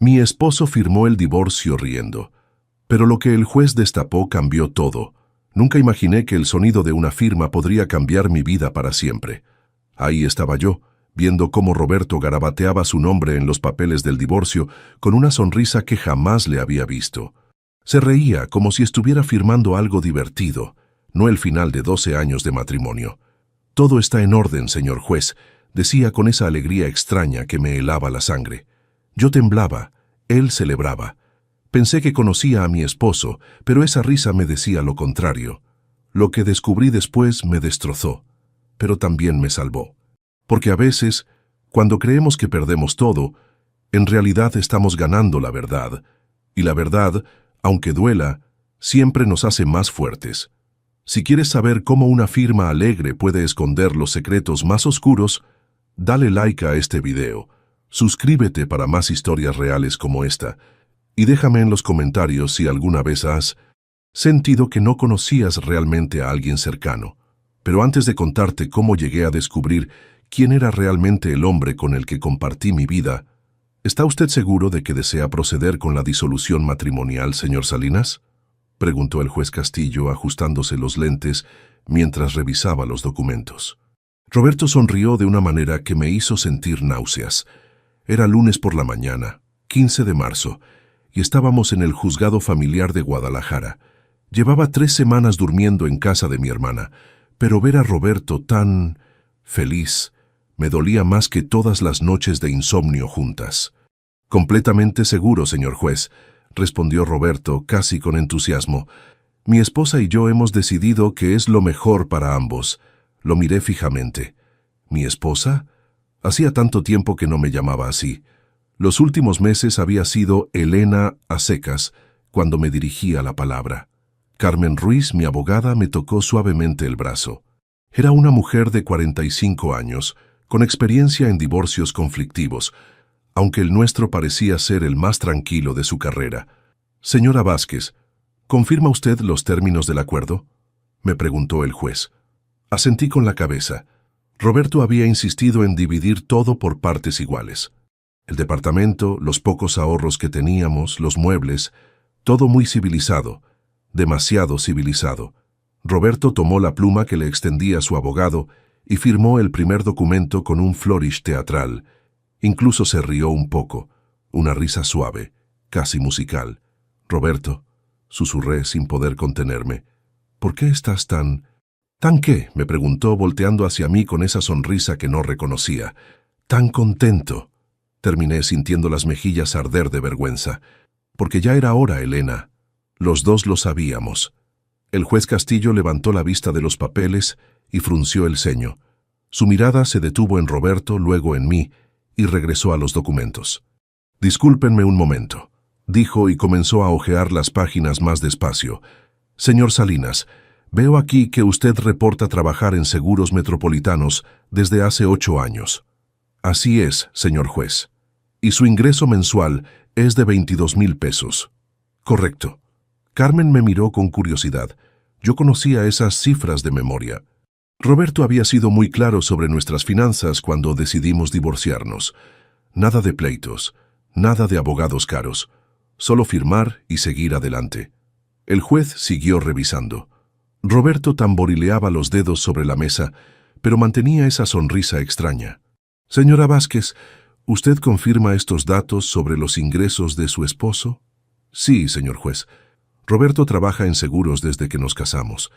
Mi esposo firmó el divorcio riendo, pero lo que el juez destapó cambió todo. Nunca imaginé que el sonido de una firma podría cambiar mi vida para siempre. Ahí estaba yo, viendo cómo Roberto garabateaba su nombre en los papeles del divorcio con una sonrisa que jamás le había visto. Se reía como si estuviera firmando algo divertido, no el final de 12 años de matrimonio. «Todo está en orden, señor juez», decía con esa alegría extraña que me helaba la sangre. Yo temblaba, él celebraba. Pensé que conocía a mi esposo, pero esa risa me decía lo contrario. Lo que descubrí después me destrozó, pero también me salvó. Porque a veces, cuando creemos que perdemos todo, en realidad estamos ganando la verdad. Y la verdad, aunque duela, siempre nos hace más fuertes. Si quieres saber cómo una firma alegre puede esconder los secretos más oscuros, dale like a este video, suscríbete para más historias reales como esta, y déjame en los comentarios si alguna vez has sentido que no conocías realmente a alguien cercano. Pero antes de contarte cómo llegué a descubrir quién era realmente el hombre con el que compartí mi vida, ¿está usted seguro de que desea proceder con la disolución matrimonial, señor Salinas?, preguntó el juez Castillo ajustándose los lentes mientras revisaba los documentos. Roberto sonrió de una manera que me hizo sentir náuseas. Era lunes por la mañana, 15 de marzo, y estábamos en el juzgado familiar de Guadalajara. Llevaba 3 semanas durmiendo en casa de mi hermana, pero ver a Roberto tan feliz me dolía más que todas las noches de insomnio juntas. «Completamente seguro, señor juez», respondió Roberto casi con entusiasmo. «Mi esposa y yo hemos decidido que es lo mejor para ambos». Lo miré fijamente. ¿Mi esposa? Hacía tanto tiempo que no me llamaba así. Los últimos meses había sido Elena a secas cuando me dirigía la palabra. Carmen Ruiz, mi abogada, me tocó suavemente el brazo. Era una mujer de 45 años, con experiencia en divorcios conflictivos, aunque el nuestro parecía ser el más tranquilo de su carrera. «Señora Vázquez, ¿confirma usted los términos del acuerdo?», me preguntó el juez. Asentí con la cabeza. Roberto había insistido en dividir todo por partes iguales. El departamento, los pocos ahorros que teníamos, los muebles, todo muy civilizado, demasiado civilizado. Roberto tomó la pluma que le extendía su abogado y firmó el primer documento con un flourish teatral. Incluso se rió un poco, una risa suave, casi musical. «Roberto», susurré sin poder contenerme, «¿por qué estás tan...?» «¿Tan qué?», me preguntó volteando hacia mí con esa sonrisa que no reconocía. «Tan contento». Terminé sintiendo las mejillas arder de vergüenza. Porque ya era hora, Elena. Los dos lo sabíamos. El juez Castillo levantó la vista de los papeles y frunció el ceño. Su mirada se detuvo en Roberto, luego en mí, y regresó a los documentos. «Discúlpenme un momento», dijo y comenzó a hojear las páginas más despacio. «Señor Salinas, veo aquí que usted reporta trabajar en Seguros Metropolitanos desde hace 8 años. Así es, señor juez. Y su ingreso mensual es de 22,000 pesos. Correcto». Carmen me miró con curiosidad. Yo conocía esas cifras de memoria. Roberto había sido muy claro sobre nuestras finanzas cuando decidimos divorciarnos. Nada de pleitos, nada de abogados caros. Solo firmar y seguir adelante. El juez siguió revisando. Roberto tamborileaba los dedos sobre la mesa, pero mantenía esa sonrisa extraña. «Señora Vázquez, ¿usted confirma estos datos sobre los ingresos de su esposo?» «Sí, señor juez. Roberto trabaja en seguros desde que nos casamos.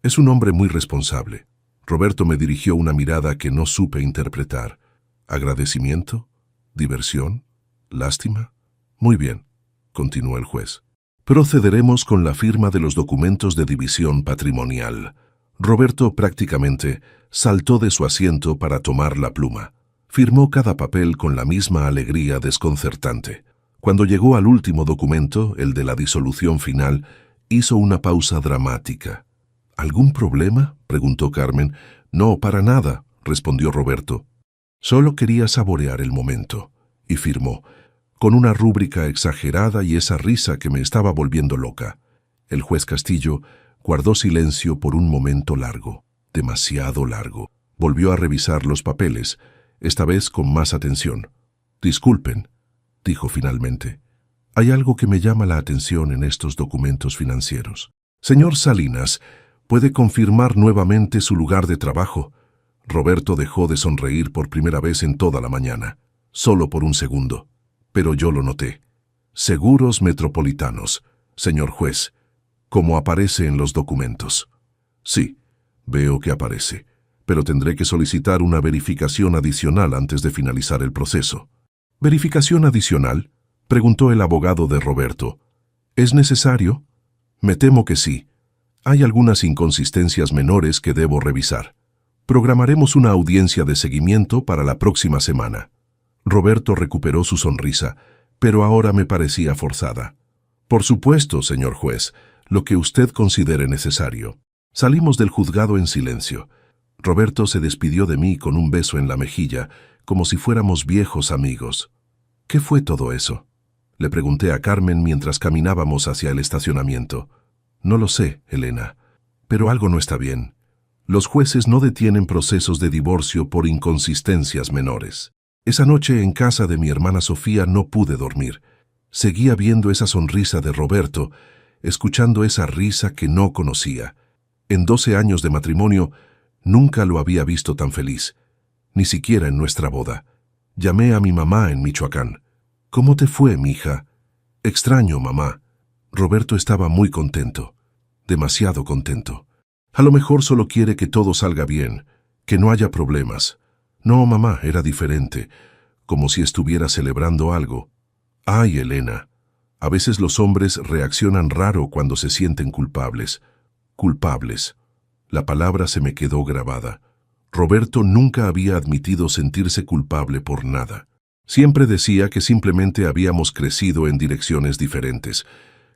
Es un hombre muy responsable». Roberto me dirigió una mirada que no supe interpretar. ¿Agradecimiento? ¿Diversión? ¿Lástima? Muy bien», continuó el juez. «Procederemos con la firma de los documentos de división patrimonial». Roberto prácticamente saltó de su asiento para tomar la pluma. Firmó cada papel con la misma alegría desconcertante. Cuando llegó al último documento, el de la disolución final, hizo una pausa dramática. «¿Algún problema?», preguntó Carmen. «No, para nada», respondió Roberto. Solo quería saborear el momento. Y firmó, con una rúbrica exagerada y esa risa que me estaba volviendo loca. El juez Castillo guardó silencio por un momento largo, demasiado largo. Volvió a revisar los papeles, esta vez con más atención. «Disculpen», dijo finalmente. Hay algo que me llama la atención en estos documentos financieros. Señor Salinas, ¿puede confirmar nuevamente su lugar de trabajo? Roberto dejó de sonreír por primera vez en toda la mañana, solo por un segundo, pero yo lo noté. Seguros Metropolitanos, señor juez, como aparece en los documentos. Sí, veo que aparece, pero tendré que solicitar una verificación adicional antes de finalizar el proceso. ¿Verificación adicional?, preguntó el abogado de Roberto. ¿Es necesario? Me temo que sí. Hay algunas inconsistencias menores que debo revisar. Programaremos una audiencia de seguimiento para la próxima semana. Roberto recuperó su sonrisa, pero ahora me parecía forzada. Por supuesto, señor juez, lo que usted considere necesario. Salimos del juzgado en silencio. Roberto se despidió de mí con un beso en la mejilla, como si fuéramos viejos amigos. ¿Qué fue todo eso?, le pregunté a Carmen mientras caminábamos hacia el estacionamiento. No lo sé, Elena, pero algo no está bien. Los jueces no detienen procesos de divorcio por inconsistencias menores. Esa noche en casa de mi hermana Sofía no pude dormir. Seguía viendo esa sonrisa de Roberto, escuchando esa risa que no conocía. En 12 años de matrimonio, nunca lo había visto tan feliz, ni siquiera en nuestra boda. Llamé a mi mamá en Michoacán. ¿Cómo te fue, mija? Extraño, mamá. Roberto estaba muy contento, demasiado contento. A lo mejor solo quiere que todo salga bien, que no haya problemas. No, mamá, era diferente, como si estuviera celebrando algo. Ay, Elena, a veces los hombres reaccionan raro cuando se sienten culpables. Culpables. La palabra se me quedó grabada. Roberto nunca había admitido sentirse culpable por nada. Siempre decía que simplemente habíamos crecido en direcciones diferentes,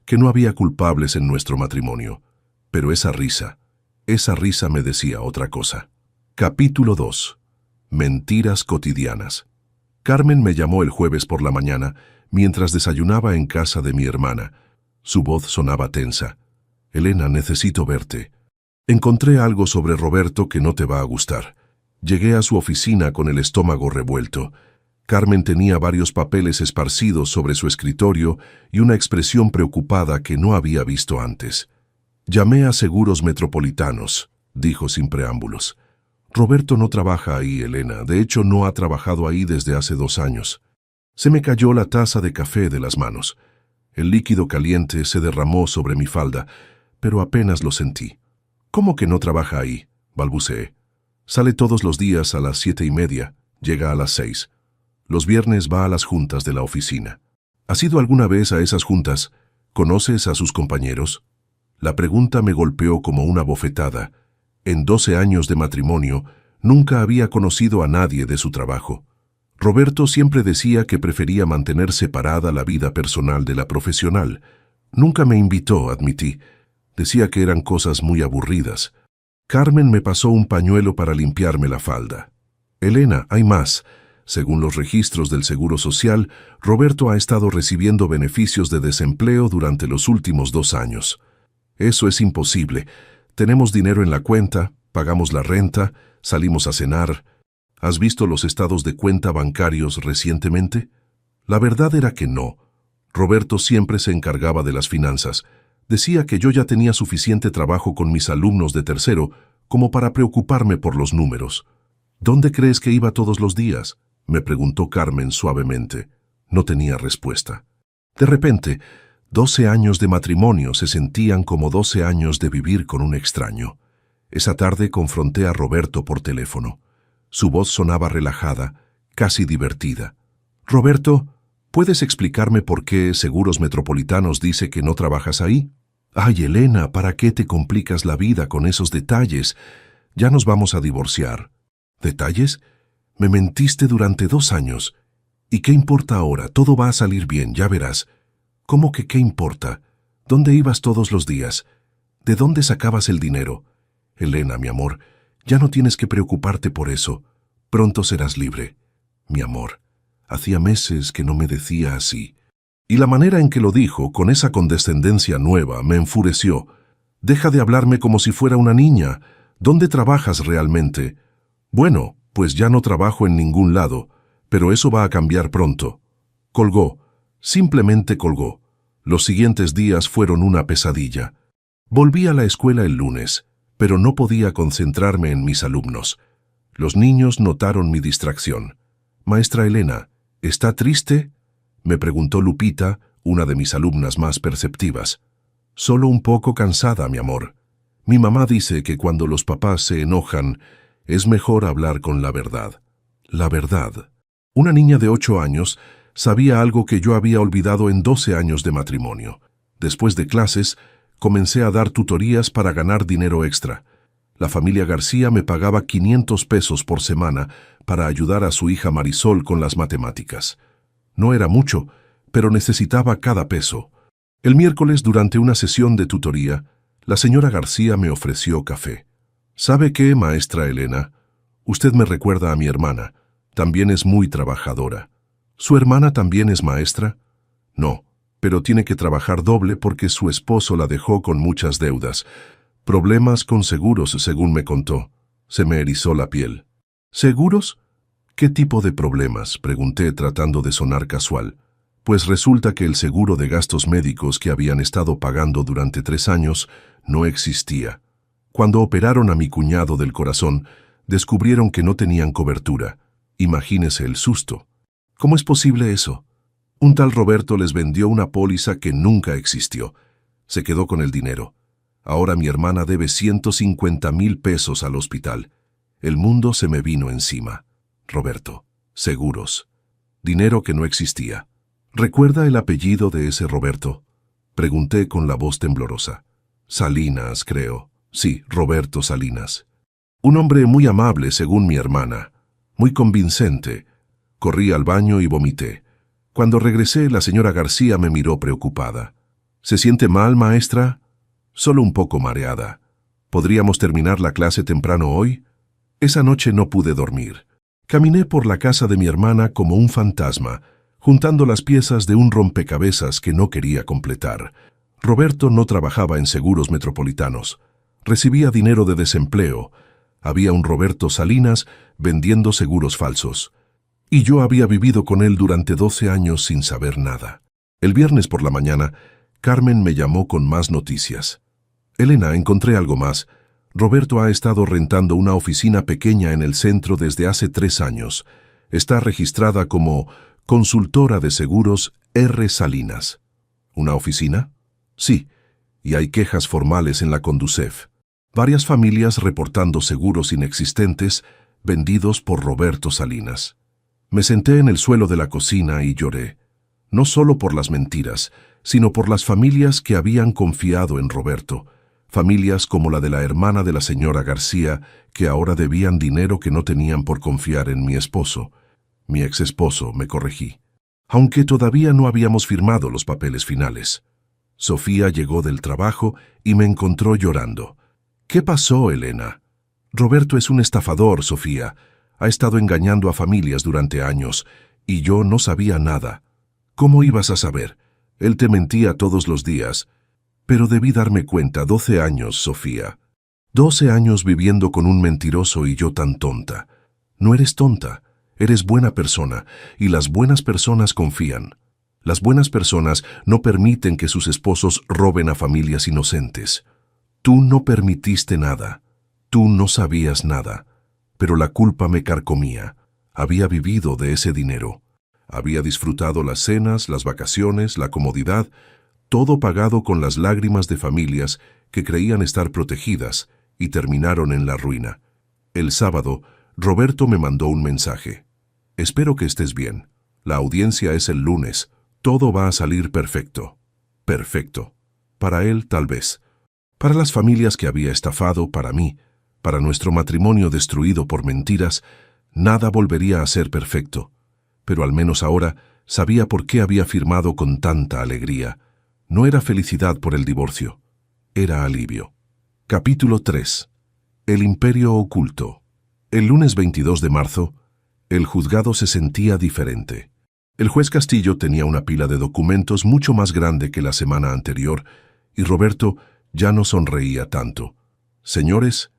que no había culpables en nuestro matrimonio. Pero esa risa me decía otra cosa. Capítulo 2. Mentiras cotidianas. Carmen me llamó el jueves por la mañana, mientras desayunaba en casa de mi hermana. Su voz sonaba tensa. Elena, necesito verte. Encontré algo sobre Roberto que no te va a gustar. Llegué a su oficina con el estómago revuelto. Carmen tenía varios papeles esparcidos sobre su escritorio y una expresión preocupada que no había visto antes. Llamé a Seguros Metropolitanos, dijo sin preámbulos. Roberto no trabaja ahí, Elena. De hecho, no ha trabajado ahí desde hace 2 años. Se me cayó la taza de café de las manos. El líquido caliente se derramó sobre mi falda, pero apenas lo sentí. ¿Cómo que no trabaja ahí?, balbuceé. Sale todos los días a las 7:30, llega a las 6. Los viernes va a las juntas de la oficina. ¿Has ido alguna vez a esas juntas? ¿Conoces a sus compañeros? La pregunta me golpeó como una bofetada. En 12 años de matrimonio, nunca había conocido a nadie de su trabajo. Roberto siempre decía que prefería mantener separada la vida personal de la profesional. Nunca me invitó, admití. Decía que eran cosas muy aburridas. Carmen me pasó un pañuelo para limpiarme la falda. Elena, hay más. Según los registros del Seguro Social, Roberto ha estado recibiendo beneficios de desempleo durante los últimos 2 años. Eso es imposible. Tenemos dinero en la cuenta, pagamos la renta, salimos a cenar. ¿Has visto los estados de cuenta bancarios recientemente? La verdad era que no. Roberto siempre se encargaba de las finanzas. Decía que yo ya tenía suficiente trabajo con mis alumnos de tercero como para preocuparme por los números. ¿Dónde crees que iba todos los días?, me preguntó Carmen suavemente. No tenía respuesta. De repente, 12 años de matrimonio se sentían como 12 años de vivir con un extraño. Esa tarde confronté a Roberto por teléfono. Su voz sonaba relajada, casi divertida. Roberto, ¿puedes explicarme por qué Seguros Metropolitanos dice que no trabajas ahí? Ay, Elena, ¿para qué te complicas la vida con esos detalles? Ya nos vamos a divorciar. ¿Detalles? Me mentiste durante 2 años. ¿Y qué importa ahora? Todo va a salir bien, ya verás. ¿Cómo que qué importa? ¿Dónde ibas todos los días? ¿De dónde sacabas el dinero? Elena, mi amor, ya no tienes que preocuparte por eso. Pronto serás libre. Mi amor, hacía meses que no me decía así. Y la manera en que lo dijo, con esa condescendencia nueva, me enfureció. Deja de hablarme como si fuera una niña. ¿Dónde trabajas realmente? Bueno, pues ya no trabajo en ningún lado, pero eso va a cambiar pronto. Colgó, simplemente colgó. Los siguientes días fueron una pesadilla. Volví a la escuela el lunes, pero no podía concentrarme en mis alumnos. Los niños notaron mi distracción. «Maestra Elena, ¿está triste?», me preguntó Lupita, una de mis alumnas más perceptivas. «Solo un poco cansada, mi amor. Mi mamá dice que cuando los papás se enojan, es mejor hablar con la verdad». La verdad. Una niña de 8 años sabía algo que yo había olvidado en 12 años de matrimonio. Después de clases, comencé a dar tutorías para ganar dinero extra. La familia García me pagaba 500 pesos por semana para ayudar a su hija Marisol con las matemáticas. No era mucho, pero necesitaba cada peso. El miércoles, durante una sesión de tutoría, la señora García me ofreció café. «¿Sabe qué, maestra Elena? Usted me recuerda a mi hermana. También es muy trabajadora». «¿Su hermana también es maestra?». «No, pero tiene que trabajar doble porque su esposo la dejó con muchas deudas. Problemas con seguros, según me contó». Se me erizó la piel. «¿Seguros? ¿Qué tipo de problemas?», pregunté tratando de sonar casual. Pues resulta que el seguro de gastos médicos que habían estado pagando durante 3 años no existía. Cuando operaron a mi cuñado del corazón, descubrieron que no tenían cobertura. Imagínese el susto. ¿Cómo es posible eso? Un tal Roberto les vendió una póliza que nunca existió. Se quedó con el dinero. Ahora mi hermana debe 150,000 pesos al hospital. El mundo se me vino encima. Roberto. Seguros. Dinero que no existía. ¿Recuerda el apellido de ese Roberto?, pregunté con la voz temblorosa. Salinas, creo. Sí, Roberto Salinas. Un hombre muy amable, según mi hermana. Muy convincente. Corrí al baño y vomité. Cuando regresé, la señora García me miró preocupada. «¿Se siente mal, maestra?». «Solo un poco mareada». «¿Podríamos terminar la clase temprano hoy?». Esa noche no pude dormir. Caminé por la casa de mi hermana como un fantasma, juntando las piezas de un rompecabezas que no quería completar. Roberto no trabajaba en seguros metropolitanos. Recibía dinero de desempleo. Había un Roberto Salinas vendiendo seguros falsos. Y yo había vivido con él durante 12 años sin saber nada. El viernes por la mañana, Carmen me llamó con más noticias. «Elena, encontré algo más. Roberto ha estado rentando una oficina pequeña en el centro desde hace 3 años. Está registrada como Consultora de Seguros R. Salinas». ¿Una oficina? Sí, y hay quejas formales en la Conducef. Varias familias reportando seguros inexistentes vendidos por Roberto Salinas. Me senté en el suelo de la cocina y lloré, no solo por las mentiras, sino por las familias que habían confiado en Roberto, familias como la de la hermana de la señora García, que ahora debían dinero que no tenían por confiar en mi esposo. Mi ex esposo, me corregí, aunque todavía no habíamos firmado los papeles finales. Sofía llegó del trabajo y me encontró llorando. «¿Qué pasó, Elena?». «Roberto es un estafador, Sofía. Ha estado engañando a familias durante años, y yo no sabía nada». «¿Cómo ibas a saber? Él te mentía todos los días». «Pero debí darme cuenta, 12 años, Sofía. 12 años viviendo con un mentiroso y yo tan tonta». «No eres tonta, eres buena persona, y las buenas personas confían. Las buenas personas no permiten que sus esposos roben a familias inocentes. Tú no permitiste nada. Tú no sabías nada. Pero la culpa me carcomía. Había vivido de ese dinero. Había disfrutado las cenas, las vacaciones, la comodidad, todo pagado con las lágrimas de familias que creían estar protegidas y terminaron en la ruina. El sábado, Roberto me mandó un mensaje. «Espero que estés bien. La audiencia es el lunes. Todo va a salir perfecto». Perfecto. Para él, tal vez. Para las familias que había estafado, para mí, para nuestro matrimonio destruido por mentiras, nada volvería a ser perfecto. Pero al menos ahora sabía por qué había firmado con tanta alegría. No era felicidad por el divorcio. Era alivio. Capítulo 3. El imperio oculto. El lunes 22 de marzo, el juzgado se sentía diferente. El juez Castillo tenía una pila de documentos mucho más grande que la semana anterior, y Roberto ya no sonreía tanto. «Señores,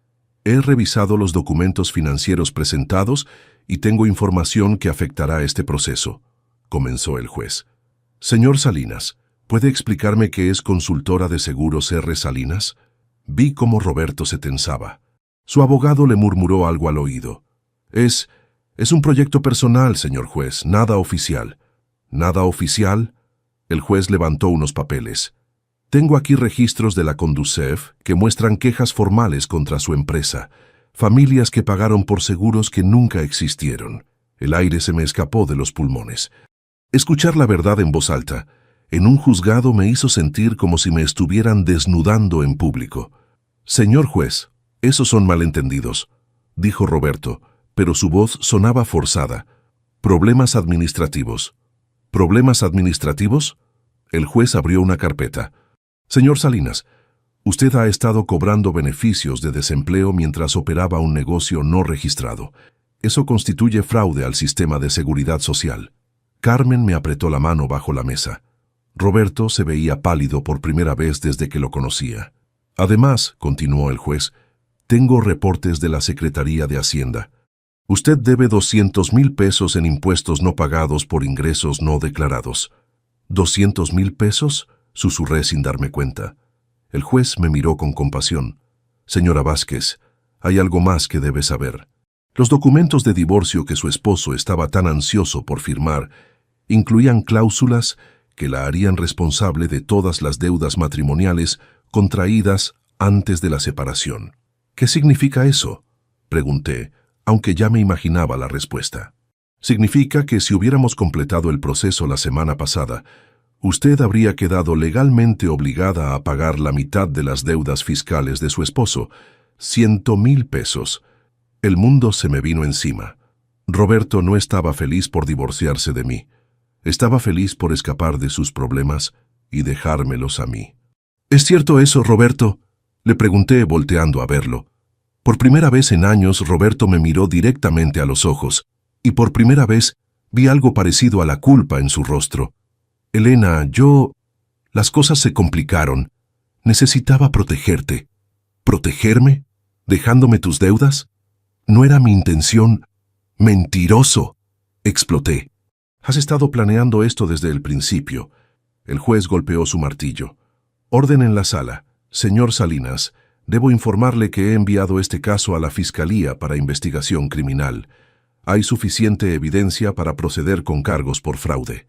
he revisado los documentos financieros presentados y tengo información que afectará este proceso. comenzó el juez. Señor Salinas, ¿puede explicarme qué es consultora de seguros R. Salinas? Vi cómo Roberto se tensaba. Su abogado le murmuró algo al oído. Es un proyecto personal, señor juez, nada oficial. ¿Nada oficial? El juez levantó unos papeles. Tengo aquí registros de la Conducef que muestran quejas formales contra su empresa, familias que pagaron por seguros que nunca existieron. El aire se me escapó de los pulmones. Escuchar la verdad en voz alta, en un juzgado, me hizo sentir como si me estuvieran desnudando en público. Señor juez, esos son malentendidos, dijo Roberto, pero su voz sonaba forzada. Problemas administrativos. ¿Problemas administrativos? El juez abrió una carpeta. Señor Salinas, usted ha estado cobrando beneficios de desempleo mientras operaba un negocio no registrado. Eso constituye fraude al sistema de seguridad social. Carmen me apretó la mano bajo la mesa. Roberto se veía pálido por primera vez desde que lo conocía. Además, continuó el juez, tengo reportes de la Secretaría de Hacienda. Usted debe 200,000 pesos en impuestos no pagados por ingresos no declarados. ¿200,000 pesos? Susurré sin darme cuenta. El juez me miró con compasión. Señora Vázquez, hay algo más que debe saber. Los documentos de divorcio que su esposo estaba tan ansioso por firmar incluían cláusulas que la harían responsable de todas las deudas matrimoniales contraídas antes de la separación. ¿Qué significa eso?, pregunté, aunque ya me imaginaba la respuesta. Significa que si hubiéramos completado el proceso la semana pasada, usted habría quedado legalmente obligada a pagar la mitad de las deudas fiscales de su esposo, 100,000 pesos. El mundo se me vino encima. Roberto no estaba feliz por divorciarse de mí. Estaba feliz por escapar de sus problemas y dejármelos a mí. ¿Es cierto eso, Roberto?, le pregunté volteando a verlo. Por primera vez en años, Roberto me miró directamente a los ojos, y por primera vez vi algo parecido a la culpa en su rostro. Elena, las cosas se complicaron. Necesitaba protegerte. ¿Protegerme? ¿Dejándome tus deudas? No era mi intención. ¡Mentiroso!, exploté. Has estado planeando esto desde el principio. El juez golpeó su martillo. Orden en la sala. Señor Salinas, debo informarle que he enviado este caso a la Fiscalía para investigación criminal. Hay suficiente evidencia para proceder con cargos por fraude.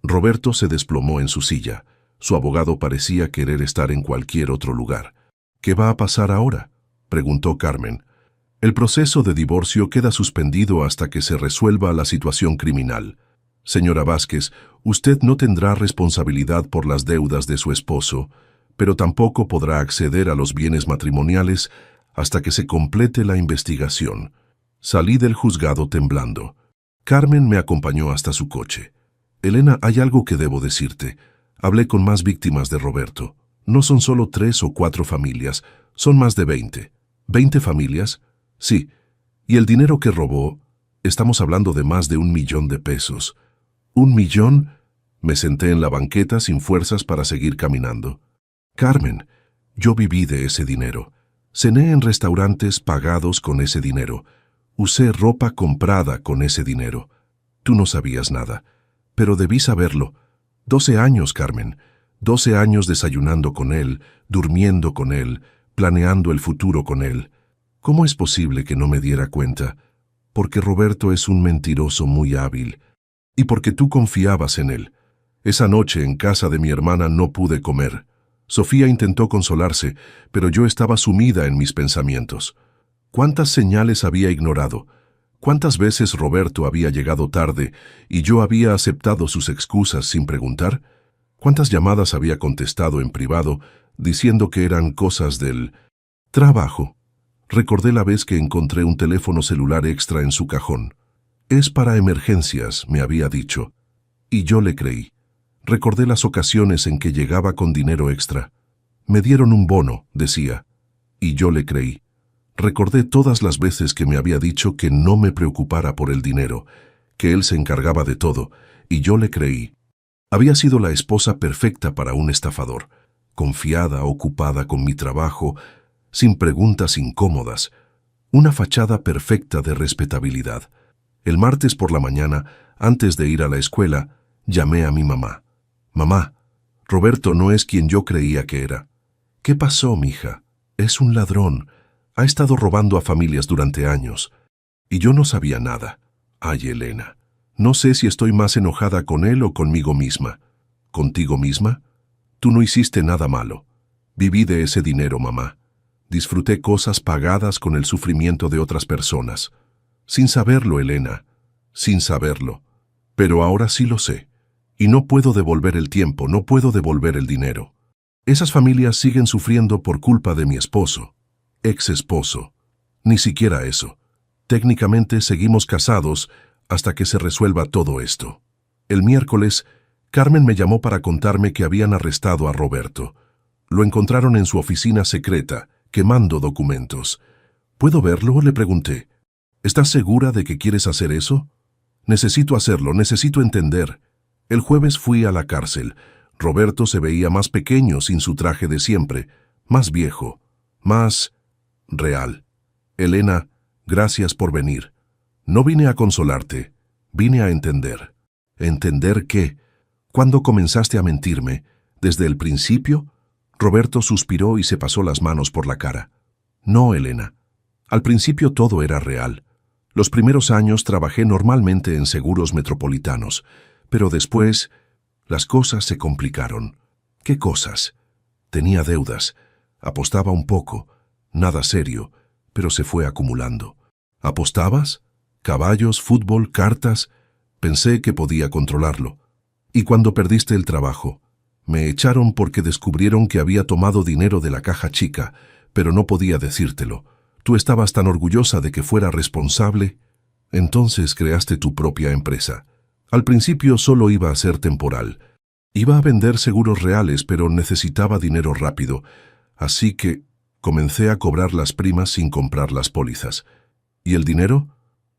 Roberto se desplomó en su silla. Su abogado parecía querer estar en cualquier otro lugar. ¿Qué va a pasar ahora?, preguntó Carmen. El proceso de divorcio queda suspendido hasta que se resuelva la situación criminal. Señora Vázquez, usted no tendrá responsabilidad por las deudas de su esposo, pero tampoco podrá acceder a los bienes matrimoniales hasta que se complete la investigación. Salí del juzgado temblando. Carmen me acompañó hasta su coche. Elena, hay algo que debo decirte. Hablé con más víctimas de Roberto. No son solo 3 o 4 familias, son más de 20. ¿20 familias? Sí. ¿Y el dinero que robó? Estamos hablando de más de 1,000,000 de pesos. ¿1 millón? Me senté en la banqueta sin fuerzas para seguir caminando. Carmen, yo viví de ese dinero. Cené en restaurantes pagados con ese dinero. Usé ropa comprada con ese dinero. Tú no sabías nada, pero debí saberlo. 12 años, Carmen. 12 años desayunando con él, durmiendo con él, planeando el futuro con él. ¿Cómo es posible que no me diera cuenta? Porque Roberto es un mentiroso muy hábil. Y porque tú confiabas en él. Esa noche en casa de mi hermana no pude comer. Sofía intentó consolarse, pero yo estaba sumida en mis pensamientos. ¿Cuántas señales había ignorado? ¿Cuántas veces Roberto había llegado tarde y yo había aceptado sus excusas sin preguntar? ¿Cuántas llamadas había contestado en privado diciendo que eran cosas del trabajo? Recordé la vez que encontré un teléfono celular extra en su cajón. Es para emergencias, me había dicho. Y yo le creí. Recordé las ocasiones en que llegaba con dinero extra. Me dieron un bono, decía. Y yo le creí. Recordé todas las veces que me había dicho que no me preocupara por el dinero, que él se encargaba de todo, y yo le creí. Había sido la esposa perfecta para un estafador, confiada, ocupada con mi trabajo, sin preguntas incómodas, una fachada perfecta de respetabilidad. El martes por la mañana, antes de ir a la escuela, Llamé a mi mamá. Mamá, Roberto no es quien yo creía que era. ¿Qué pasó, mija? Es un ladrón. Ha estado robando a familias durante años. Y yo no sabía nada. Ay, Elena, no sé si estoy más enojada con él o conmigo misma. ¿Contigo misma? Tú no hiciste nada malo. Viví de ese dinero, mamá. Disfruté cosas pagadas con el sufrimiento de otras personas. Sin saberlo, Elena, sin saberlo. Pero ahora sí lo sé. Y no puedo devolver el tiempo, no puedo devolver el dinero. Esas familias siguen sufriendo por culpa de mi esposo, ex esposo. Ni siquiera eso. Técnicamente seguimos casados hasta que se resuelva todo esto. El miércoles, Carmen me llamó para contarme que habían arrestado a Roberto. Lo encontraron en su oficina secreta, quemando documentos. ¿Puedo verlo?, le pregunté. ¿Estás segura de que quieres hacer eso? Necesito hacerlo, necesito entender. El jueves fui a la cárcel. Roberto se veía más pequeño sin su traje de siempre, más viejo, más real. Elena, gracias por venir. No vine a consolarte, vine a entender. ¿Entender qué? ¿Cuándo comenzaste a mentirme? ¿Desde el principio? Roberto suspiró y se pasó las manos por la cara. No, Elena. Al principio todo era real. Los primeros años trabajé normalmente en seguros metropolitanos, pero después las cosas se complicaron. ¿Qué cosas? Tenía deudas, apostaba un poco, nada serio, pero se fue acumulando. ¿Apostabas? ¿Caballos, fútbol, cartas? Pensé que podía controlarlo. Y cuando perdiste el trabajo, me echaron porque descubrieron que había tomado dinero de la caja chica, pero no podía decírtelo. Tú estabas tan orgullosa de que fuera responsable. Entonces creaste tu propia empresa. Al principio solo iba a ser temporal. Iba a vender seguros reales, pero necesitaba dinero rápido. Así que comencé a cobrar las primas sin comprar las pólizas. ¿Y el dinero?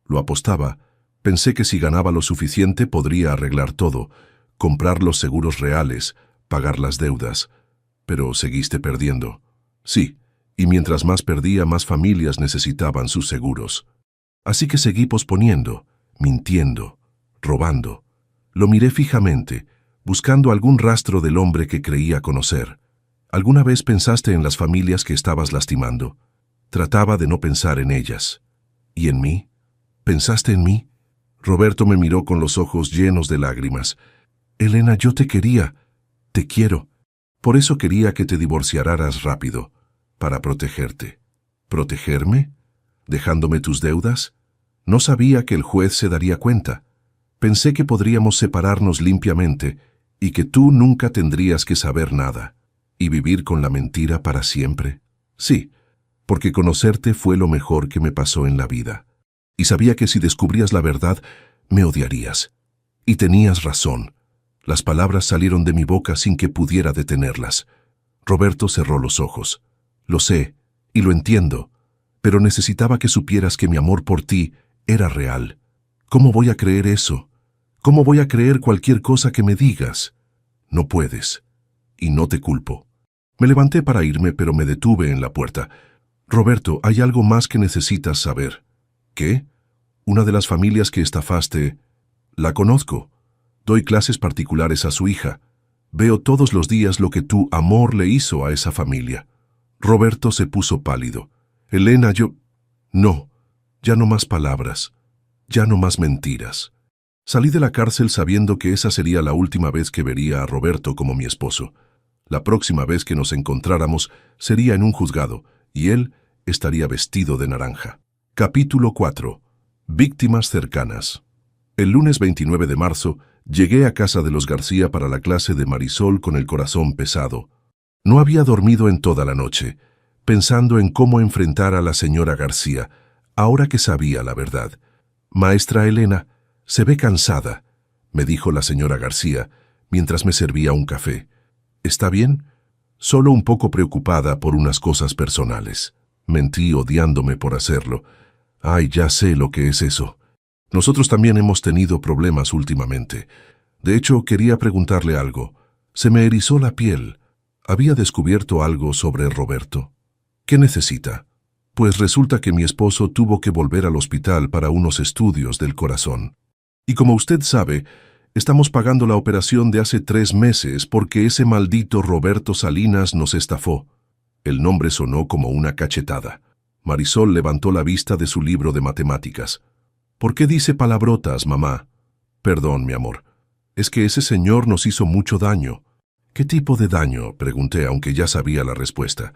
Lo apostaba. Pensé que si ganaba lo suficiente podría arreglar todo, comprar los seguros reales, pagar las deudas. Pero seguiste perdiendo. Sí, y mientras más perdía, más familias necesitaban sus seguros. Así que seguí posponiendo, mintiendo, robando. Lo miré fijamente, buscando algún rastro del hombre que creía conocer. ¿Alguna vez pensaste en las familias que estabas lastimando? Trataba de no pensar en ellas. ¿Y en mí? ¿Pensaste en mí? Roberto me miró con los ojos llenos de lágrimas. Elena, yo te quería. Te quiero. Por eso quería que te divorciaras rápido, para protegerte. ¿Protegerme? ¿Dejándome tus deudas? No sabía que el juez se daría cuenta. Pensé que podríamos separarnos limpiamente y que tú nunca tendrías que saber nada. ¿Y vivir con la mentira para siempre? Sí, porque conocerte fue lo mejor que me pasó en la vida. Y sabía que si descubrías la verdad, me odiarías. Y tenías razón. Las palabras salieron de mi boca sin que pudiera detenerlas. Roberto cerró los ojos. Lo sé, y lo entiendo, pero necesitaba que supieras que mi amor por ti era real. ¿Cómo voy a creer eso? ¿Cómo voy a creer cualquier cosa que me digas? No puedes, y no te culpo. Me levanté para irme, pero me detuve en la puerta. Roberto, hay algo más que necesitas saber. ¿Qué? Una de las familias que estafaste. La conozco. Doy clases particulares a su hija. Veo todos los días lo que tu amor le hizo a esa familia. Roberto se puso pálido. Elena, yo... No, ya no más palabras. Ya no más mentiras. Salí de la cárcel sabiendo que esa sería la última vez que vería a Roberto como mi esposo. La próxima vez que nos encontráramos sería en un juzgado, y él estaría vestido de naranja. Capítulo 4. Víctimas cercanas. El lunes 29 de marzo, llegué a casa de los García para la clase de Marisol con el corazón pesado. No había dormido en toda la noche, pensando en cómo enfrentar a la señora García, ahora que sabía la verdad. Maestra Elena, se ve cansada, me dijo la señora García, mientras me servía un café. ¿Está bien? Solo un poco preocupada por unas cosas personales. Mentí odiándome por hacerlo. Ay, ya sé lo que es eso. Nosotros también hemos tenido problemas últimamente. De hecho, quería preguntarle algo. Se me erizó la piel. Había descubierto algo sobre Roberto. ¿Qué necesita? Pues resulta que mi esposo tuvo que volver al hospital para unos estudios del corazón. Y como usted sabe, Estamos pagando la operación de hace 3 meses porque ese maldito Roberto Salinas nos estafó. El nombre sonó como una cachetada. Marisol levantó la vista de su libro de matemáticas. ¿Por qué dice palabrotas, mamá? Perdón, mi amor. Es que ese señor nos hizo mucho daño. ¿Qué tipo de daño?, pregunté, aunque ya sabía la respuesta.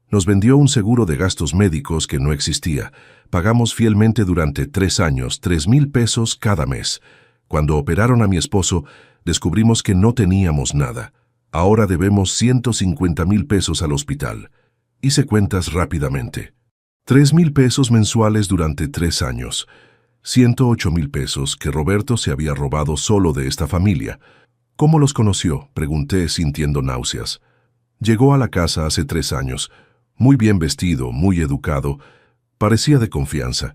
Nos vendió un seguro de gastos médicos que no existía. Pagamos fielmente durante 3 años, 3,000 pesos cada mes. Cuando operaron a mi esposo, descubrimos que no teníamos nada. Ahora debemos 150,000 pesos al hospital. Hice cuentas rápidamente. 3,000 pesos mensuales durante 3 años. 108,000 pesos que Roberto se había robado solo de esta familia. ¿Cómo los conoció?, pregunté sintiendo náuseas. Llegó a la casa hace 3 años. Muy bien vestido, muy educado. Parecía de confianza.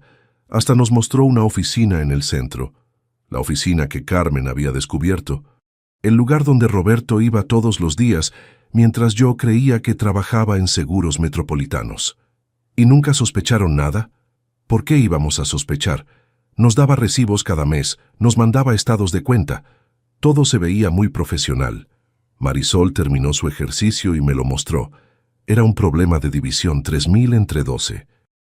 Hasta nos mostró una oficina en el centro. La oficina que Carmen había descubierto. El lugar donde Roberto iba todos los días, mientras yo creía que trabajaba en Seguros Metropolitanos. ¿Y nunca sospecharon nada? ¿Por qué íbamos a sospechar? Nos daba recibos cada mes, nos mandaba estados de cuenta. Todo se veía muy profesional. Marisol terminó su ejercicio y me lo mostró. Era un problema de división, 3,000 entre 12.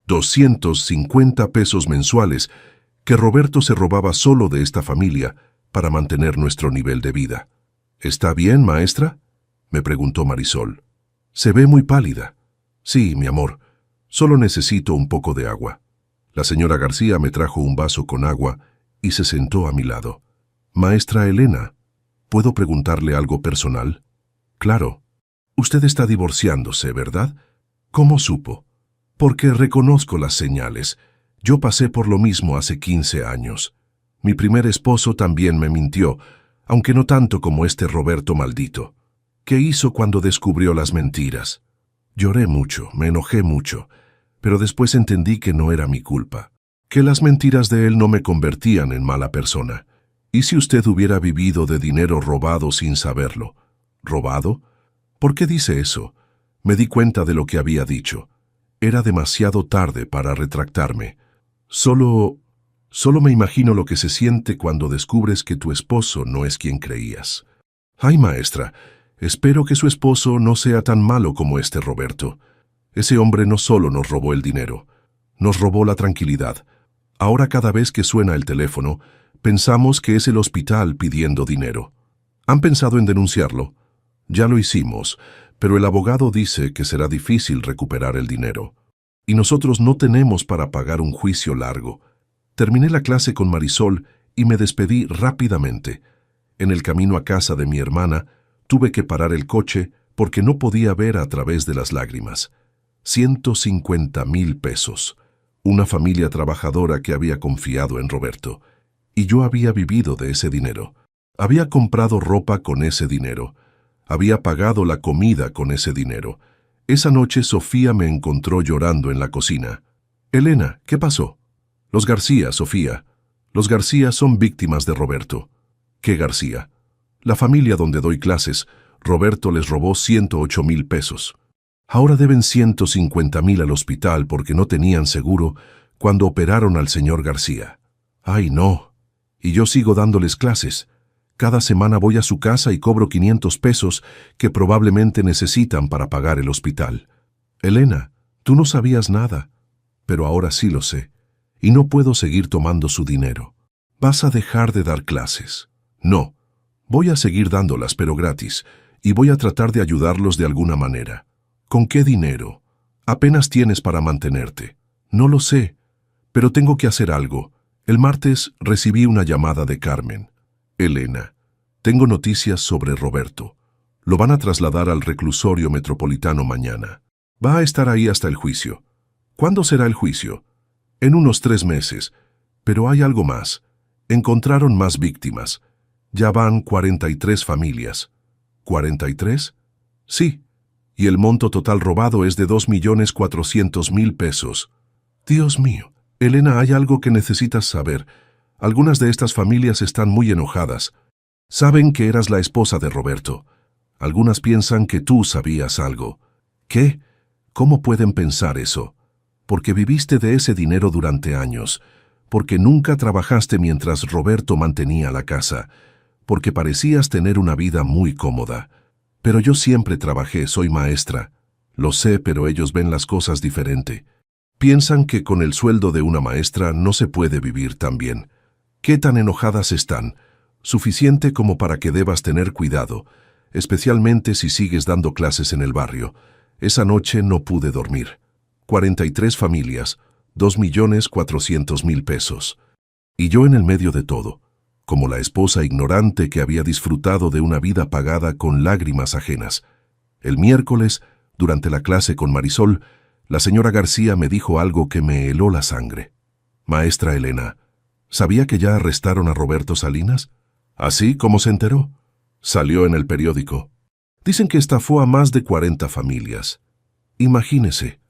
250 pesos mensuales que Roberto se robaba solo de esta familia para mantener nuestro nivel de vida. ¿Está bien, maestra?, me preguntó Marisol. Se ve muy pálida. Sí, mi amor, solo necesito un poco de agua. La señora García me trajo un vaso con agua y se sentó a mi lado. Maestra Elena, ¿puedo preguntarle algo personal? Claro. Usted está divorciándose, ¿verdad? ¿Cómo supo? Porque reconozco las señales. Yo pasé por lo mismo hace 15 años. Mi primer esposo también me mintió, aunque no tanto como este Roberto maldito. ¿Qué hizo cuando descubrió las mentiras? Lloré mucho, me enojé mucho, pero después entendí que no era mi culpa, que las mentiras de él no me convertían en mala persona. ¿Y si usted hubiera vivido de dinero robado sin saberlo? ¿Robado? ¿Por qué dice eso? Me di cuenta de lo que había dicho. Era demasiado tarde para retractarme. Solo me imagino lo que se siente cuando descubres que tu esposo no es quien creías. Ay, maestra, espero que su esposo no sea tan malo como este Roberto. Ese hombre no solo nos robó el dinero, nos robó la tranquilidad. Ahora cada vez que suena el teléfono, pensamos que es el hospital pidiendo dinero. ¿Han pensado en denunciarlo? Ya lo hicimos, pero el abogado dice que será difícil recuperar el dinero. Y nosotros no tenemos para pagar un juicio largo. Terminé la clase con Marisol y me despedí rápidamente. En el camino a casa de mi hermana, tuve que parar el coche porque no podía ver a través de las lágrimas. 150,000 pesos. Una familia trabajadora que había confiado en Roberto. Y yo había vivido de ese dinero. Había comprado ropa con ese dinero. Había pagado la comida con ese dinero. Esa noche Sofía me encontró llorando en la cocina. Elena, ¿qué pasó? Los García, Sofía. Los García son víctimas de Roberto. ¿Qué García? La familia donde doy clases. Roberto les robó 108,000 pesos. Ahora deben 150,000 al hospital porque no tenían seguro cuando operaron al señor García. ¡Ay, no! Y yo sigo dándoles clases. Cada semana voy a su casa y cobro 500 pesos que probablemente necesitan para pagar el hospital. Elena, tú no sabías nada, pero ahora sí lo sé, y no puedo seguir tomando su dinero. ¿Vas a dejar de dar clases? No, voy a seguir dándolas, pero gratis, y voy a tratar de ayudarlos de alguna manera. ¿Con qué dinero? Apenas tienes para mantenerte. No lo sé, pero tengo que hacer algo. El martes recibí una llamada de Carmen. Elena, tengo noticias sobre Roberto. Lo van a trasladar al reclusorio metropolitano mañana. Va a estar ahí hasta el juicio. ¿Cuándo será el juicio? En unos 3 meses. Pero hay algo más. Encontraron más víctimas. Ya van 43 familias. ¿43? Sí. Y el monto total robado es de 2,400,000 pesos. Dios mío. Elena, hay algo que necesitas saber. Algunas de estas familias están muy enojadas. Saben que eras la esposa de Roberto. Algunas piensan que tú sabías algo. ¿Qué? ¿Cómo pueden pensar eso? Porque viviste de ese dinero durante años. Porque nunca trabajaste mientras Roberto mantenía la casa. porque parecías tener una vida muy cómoda. Pero yo siempre trabajé, soy maestra. Lo sé, pero ellos ven las cosas diferente. Piensan que con el sueldo de una maestra no se puede vivir tan bien. ¿Qué tan enojadas están? Suficiente como para que debas tener cuidado, especialmente si sigues dando clases en el barrio. Esa noche no pude dormir. 43 familias, 2.400.000 pesos. Y yo en el medio de todo, como la esposa ignorante que había disfrutado de una vida pagada con lágrimas ajenas. El miércoles, durante la clase con Marisol, la señora García me dijo algo que me heló la sangre. Maestra Elena, ¿sabía que ya arrestaron a Roberto Salinas? ¿Así como se enteró? Salió en el periódico. Dicen que estafó a más de 40 familias. Imagínese,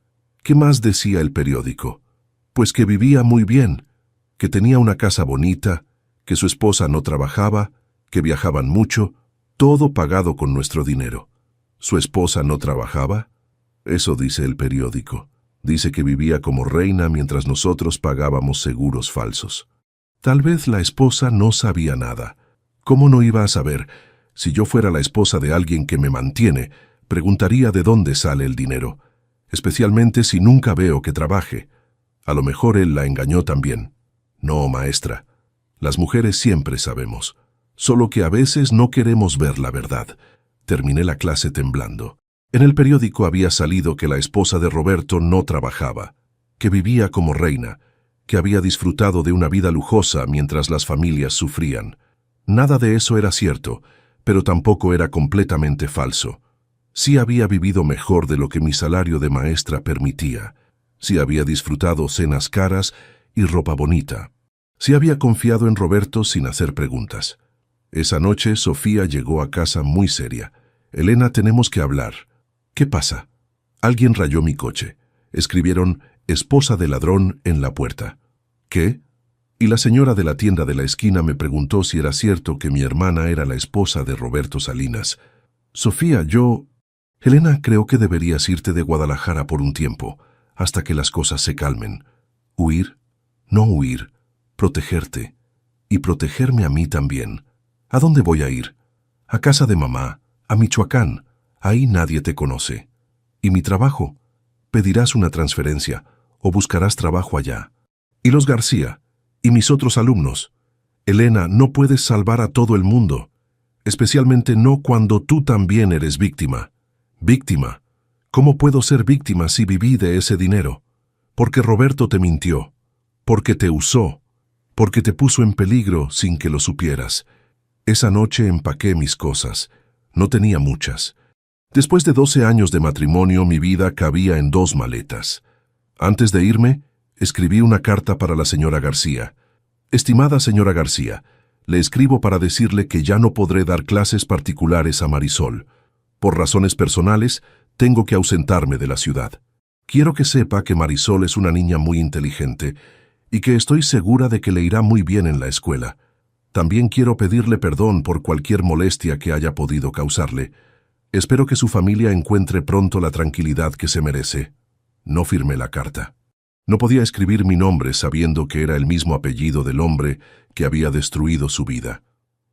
¿qué más decía el periódico? Pues que vivía muy bien, que tenía una casa bonita, que su esposa no trabajaba, que viajaban mucho, todo pagado con nuestro dinero. ¿Su esposa no trabajaba? Eso dice el periódico. Dice que vivía como reina mientras nosotros pagábamos seguros falsos. Tal vez la esposa no sabía nada. ¿Cómo no iba a saber? Si yo fuera la esposa de alguien que me mantiene, preguntaría de dónde sale el dinero, especialmente si nunca veo que trabaje. A lo mejor él la engañó también. No, maestra. Las mujeres siempre sabemos, solo que a veces no queremos ver la verdad. Terminé la clase temblando. En el periódico había salido que la esposa de Roberto no trabajaba, que vivía como reina, que había disfrutado de una vida lujosa mientras las familias sufrían. Nada de eso era cierto, pero tampoco era completamente falso. Sí había vivido mejor de lo que mi salario de maestra permitía. Sí había disfrutado cenas caras y ropa bonita. Sí había confiado en Roberto sin hacer preguntas. Esa noche Sofía llegó a casa muy seria. Elena, tenemos que hablar. ¿Qué pasa? Alguien rayó mi coche. Escribieron esposa de ladrón en la puerta. ¿Qué? Y la señora de la tienda de la esquina me preguntó si era cierto que mi hermana era la esposa de Roberto Salinas. Sofía, Elena, creo que deberías irte de Guadalajara por un tiempo, hasta que las cosas se calmen. ¿Huir? No huir. Protegerte. Y protegerme a mí también. ¿A dónde voy a ir? A casa de mamá, a Michoacán. Ahí nadie te conoce. ¿Y mi trabajo? Pedirás una transferencia o buscarás trabajo allá. ¿Y los García? ¿Y mis otros alumnos? Elena, no puedes salvar a todo el mundo, especialmente no cuando tú también eres víctima. ¿Víctima? ¿Cómo puedo ser víctima si viví de ese dinero? Porque Roberto te mintió, porque te usó, porque te puso en peligro sin que lo supieras. Esa noche empaqué mis cosas. No tenía muchas. Después de 12 años de matrimonio, mi vida cabía en 2 maletas. Antes de irme, escribí una carta para la señora García. Estimada señora García, le escribo para decirle que ya no podré dar clases particulares a Marisol. Por razones personales, tengo que ausentarme de la ciudad. Quiero que sepa que Marisol es una niña muy inteligente y que estoy segura de que le irá muy bien en la escuela. También quiero pedirle perdón por cualquier molestia que haya podido causarle. Espero que su familia encuentre pronto la tranquilidad que se merece. No firmé la carta. No podía escribir mi nombre sabiendo que era el mismo apellido del hombre que había destruido su vida.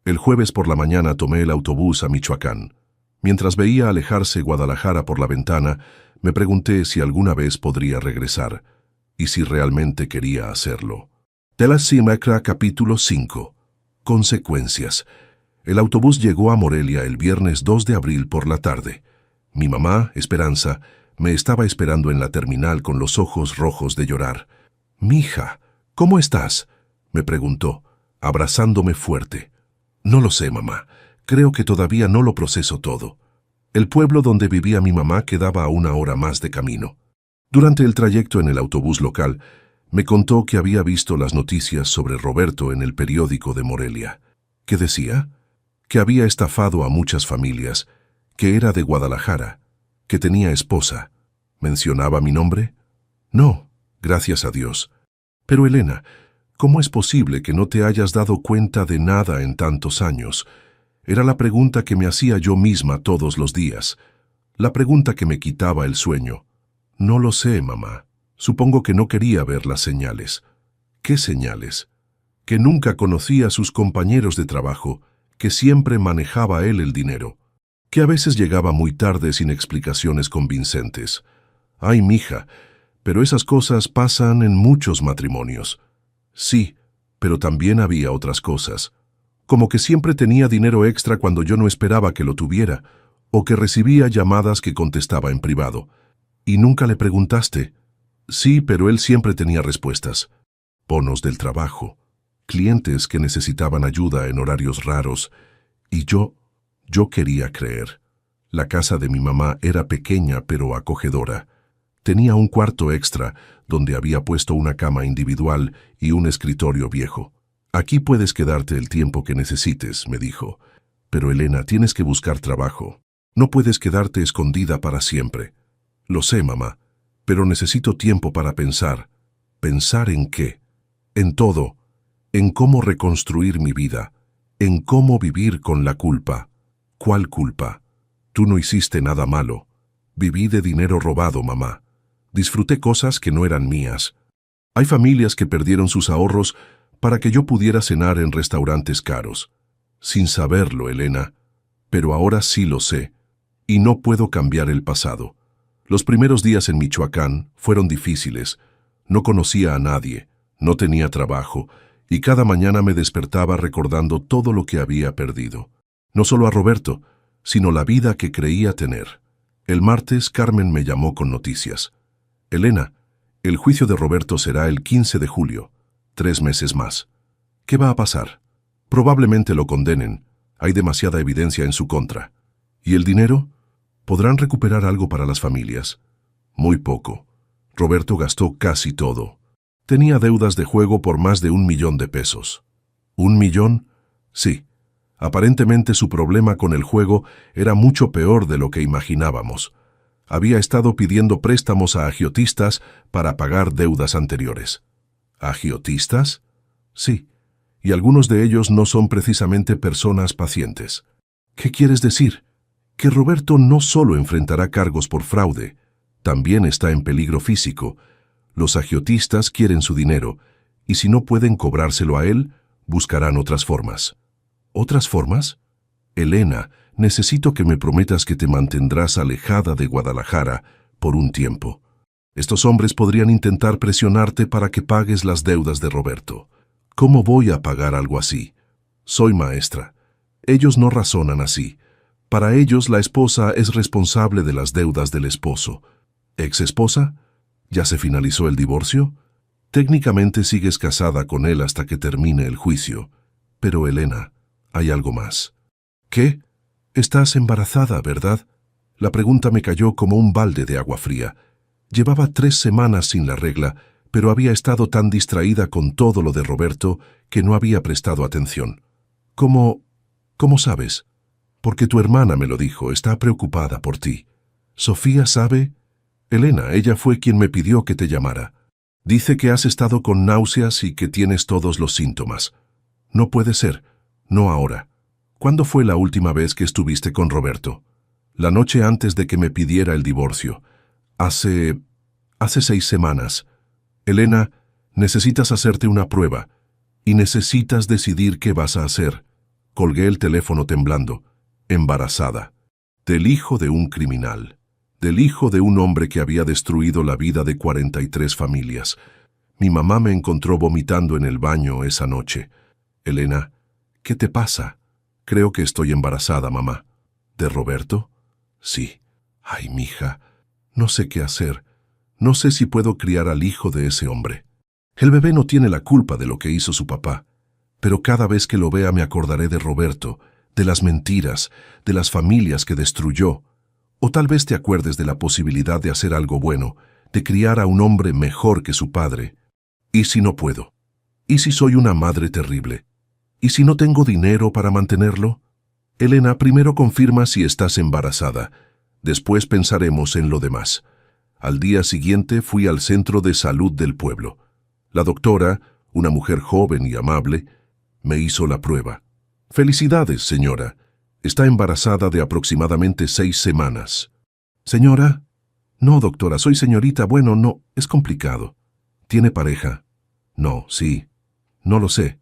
El jueves por la mañana tomé el autobús a Michoacán. Mientras veía alejarse Guadalajara por la ventana, me pregunté si alguna vez podría regresar y si realmente quería hacerlo. Tela Simacra, capítulo 5. Consecuencias. El autobús llegó a Morelia el viernes 2 de abril por la tarde. Mi mamá, Esperanza, me estaba esperando en la terminal con los ojos rojos de llorar. «Mija, ¿cómo estás?», me preguntó, abrazándome fuerte. «No lo sé, mamá. Creo que todavía no lo proceso todo». El pueblo donde vivía mi mamá quedaba a 1 hora más de camino. Durante el trayecto en el autobús local, me contó que había visto las noticias sobre Roberto en el periódico de Morelia. ¿Qué decía? Que había estafado a muchas familias, que era de Guadalajara, que tenía esposa. ¿Mencionaba mi nombre? No, gracias a Dios. Pero Elena, ¿cómo es posible que no te hayas dado cuenta de nada en tantos años? Era la pregunta que me hacía yo misma todos los días, la pregunta que me quitaba el sueño. No lo sé, mamá. Supongo que no quería ver las señales. ¿Qué señales? Que nunca conocía a sus compañeros de trabajo, que siempre manejaba él el dinero, que a veces llegaba muy tarde sin explicaciones convincentes. Ay, mija, pero esas cosas pasan en muchos matrimonios. Sí, pero también había otras cosas, como que siempre tenía dinero extra cuando yo no esperaba que lo tuviera, o que recibía llamadas que contestaba en privado. ¿Y nunca le preguntaste? Sí, pero él siempre tenía respuestas. Bonos del trabajo, clientes que necesitaban ayuda en horarios raros, y yo quería creer. La casa de mi mamá era pequeña pero acogedora. Tenía un cuarto extra donde había puesto una cama individual y un escritorio viejo. Aquí puedes quedarte el tiempo que necesites, me dijo. Pero Elena, tienes que buscar trabajo. No puedes quedarte escondida para siempre. Lo sé, mamá, pero necesito tiempo para pensar. ¿Pensar en qué? En todo. En cómo reconstruir mi vida. En cómo vivir con la culpa. ¿Cuál culpa? Tú no hiciste nada malo. Viví de dinero robado, mamá. Disfruté cosas que no eran mías. Hay familias que perdieron sus ahorros para que yo pudiera cenar en restaurantes caros. Sin saberlo, Elena. Pero ahora sí lo sé. Y no puedo cambiar el pasado. Los primeros días en Michoacán fueron difíciles. No conocía a nadie, no tenía trabajo, y cada mañana me despertaba recordando todo lo que había perdido. No solo a Roberto, sino la vida que creía tener. El martes Carmen me llamó con noticias. Elena, el juicio de Roberto será el 15 de julio, 3 meses más. ¿Qué va a pasar? Probablemente lo condenen. Hay demasiada evidencia en su contra. ¿Y el dinero? ¿Podrán recuperar algo para las familias? Muy poco. Roberto gastó casi todo. Tenía deudas de juego por más de 1 millón de pesos. ¿1 millón? Sí. Aparentemente su problema con el juego era mucho peor de lo que imaginábamos. Había estado pidiendo préstamos a agiotistas para pagar deudas anteriores. ¿Agiotistas? Sí. Y algunos de ellos no son precisamente personas pacientes. ¿Qué quieres decir? Que Roberto no solo enfrentará cargos por fraude, también está en peligro físico. Los agiotistas quieren su dinero, y si no pueden cobrárselo a él, buscarán otras formas. ¿Otras formas? Elena, necesito que me prometas que te mantendrás alejada de Guadalajara por un tiempo. Estos hombres podrían intentar presionarte para que pagues las deudas de Roberto. ¿Cómo voy a pagar algo así? Soy maestra. Ellos no razonan así. Para ellos, la esposa es responsable de las deudas del esposo. ¿Ex-esposa? ¿Ya se finalizó el divorcio? Técnicamente sigues casada con él hasta que termine el juicio. Pero, Elena, hay algo más. ¿Qué? Estás embarazada, ¿verdad? La pregunta me cayó como un balde de agua fría. Llevaba 3 semanas sin la regla, pero había estado tan distraída con todo lo de Roberto que no había prestado atención. ¿Cómo sabes? Porque tu hermana me lo dijo, está preocupada por ti. ¿Sofía sabe? Elena, ella fue quien me pidió que te llamara. Dice que has estado con náuseas y que tienes todos los síntomas. No puede ser, no ahora. ¿Cuándo fue la última vez que estuviste con Roberto? La noche antes de que me pidiera el divorcio. Hace 6 semanas. Elena, necesitas hacerte una prueba y necesitas decidir qué vas a hacer. Colgué el teléfono temblando. Embarazada. Del hijo de un criminal. Del hijo de un hombre que había destruido la vida de 43 familias. Mi mamá me encontró vomitando en el baño esa noche. Elena, ¿qué te pasa? Creo que estoy embarazada, mamá. ¿De Roberto? Sí. Ay, mija, no sé qué hacer. No sé si puedo criar al hijo de ese hombre. El bebé no tiene la culpa de lo que hizo su papá. Pero cada vez que lo vea me acordaré de Roberto, de las mentiras, de las familias que destruyó. O tal vez te acuerdes de la posibilidad de hacer algo bueno, de criar a un hombre mejor que su padre. ¿Y si no puedo? ¿Y si soy una madre terrible? ¿Y si no tengo dinero para mantenerlo? Elena, primero confirma si estás embarazada. Después pensaremos en lo demás. Al día siguiente fui al centro de salud del pueblo. La doctora, una mujer joven y amable, me hizo la prueba. Felicidades, señora. Está embarazada de aproximadamente 6 semanas. ¿Señora? No, doctora, soy señorita. Bueno, no, es complicado. ¿Tiene pareja? No, sí. No lo sé.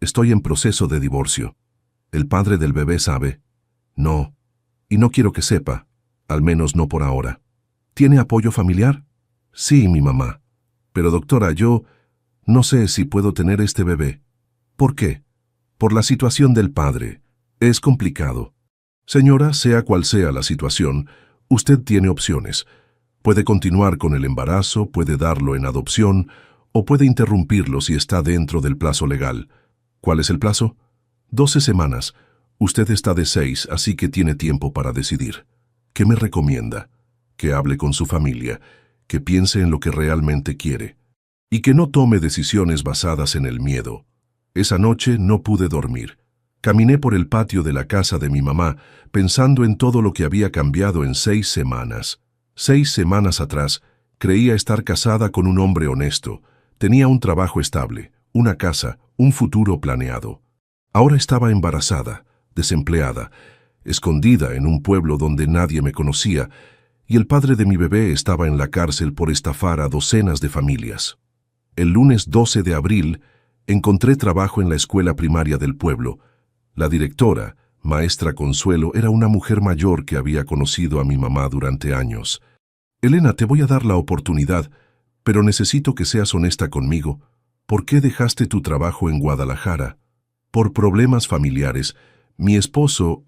Estoy en proceso de divorcio. ¿El padre del bebé sabe? No, y no quiero que sepa, al menos no por ahora. ¿Tiene apoyo familiar? Sí, mi mamá. Pero doctora, yo no sé si puedo tener este bebé. ¿Por qué? Por la situación del padre. Es complicado. Señora, sea cual sea la situación, usted tiene opciones. Puede continuar con el embarazo, puede darlo en adopción, o puede interrumpirlo si está dentro del plazo legal. ¿Cuál es el plazo? 12 semanas. Usted está de 6, así que tiene tiempo para decidir. ¿Qué me recomienda? Que hable con su familia, que piense en lo que realmente quiere, y que no tome decisiones basadas en el miedo. Esa noche no pude dormir. Caminé por el patio de la casa de mi mamá, pensando en todo lo que había cambiado en 6 semanas. 6 semanas atrás, creía estar casada con un hombre honesto. Tenía un trabajo estable, una casa, un futuro planeado. Ahora estaba embarazada, desempleada, escondida en un pueblo donde nadie me conocía, y el padre de mi bebé estaba en la cárcel por estafar a docenas de familias. El lunes 12 de abril, encontré trabajo en la escuela primaria del pueblo. La directora, maestra Consuelo, era una mujer mayor que había conocido a mi mamá durante años. Elena, te voy a dar la oportunidad, pero necesito que seas honesta conmigo. ¿Por qué dejaste tu trabajo en Guadalajara? Por problemas familiares. Mi esposo,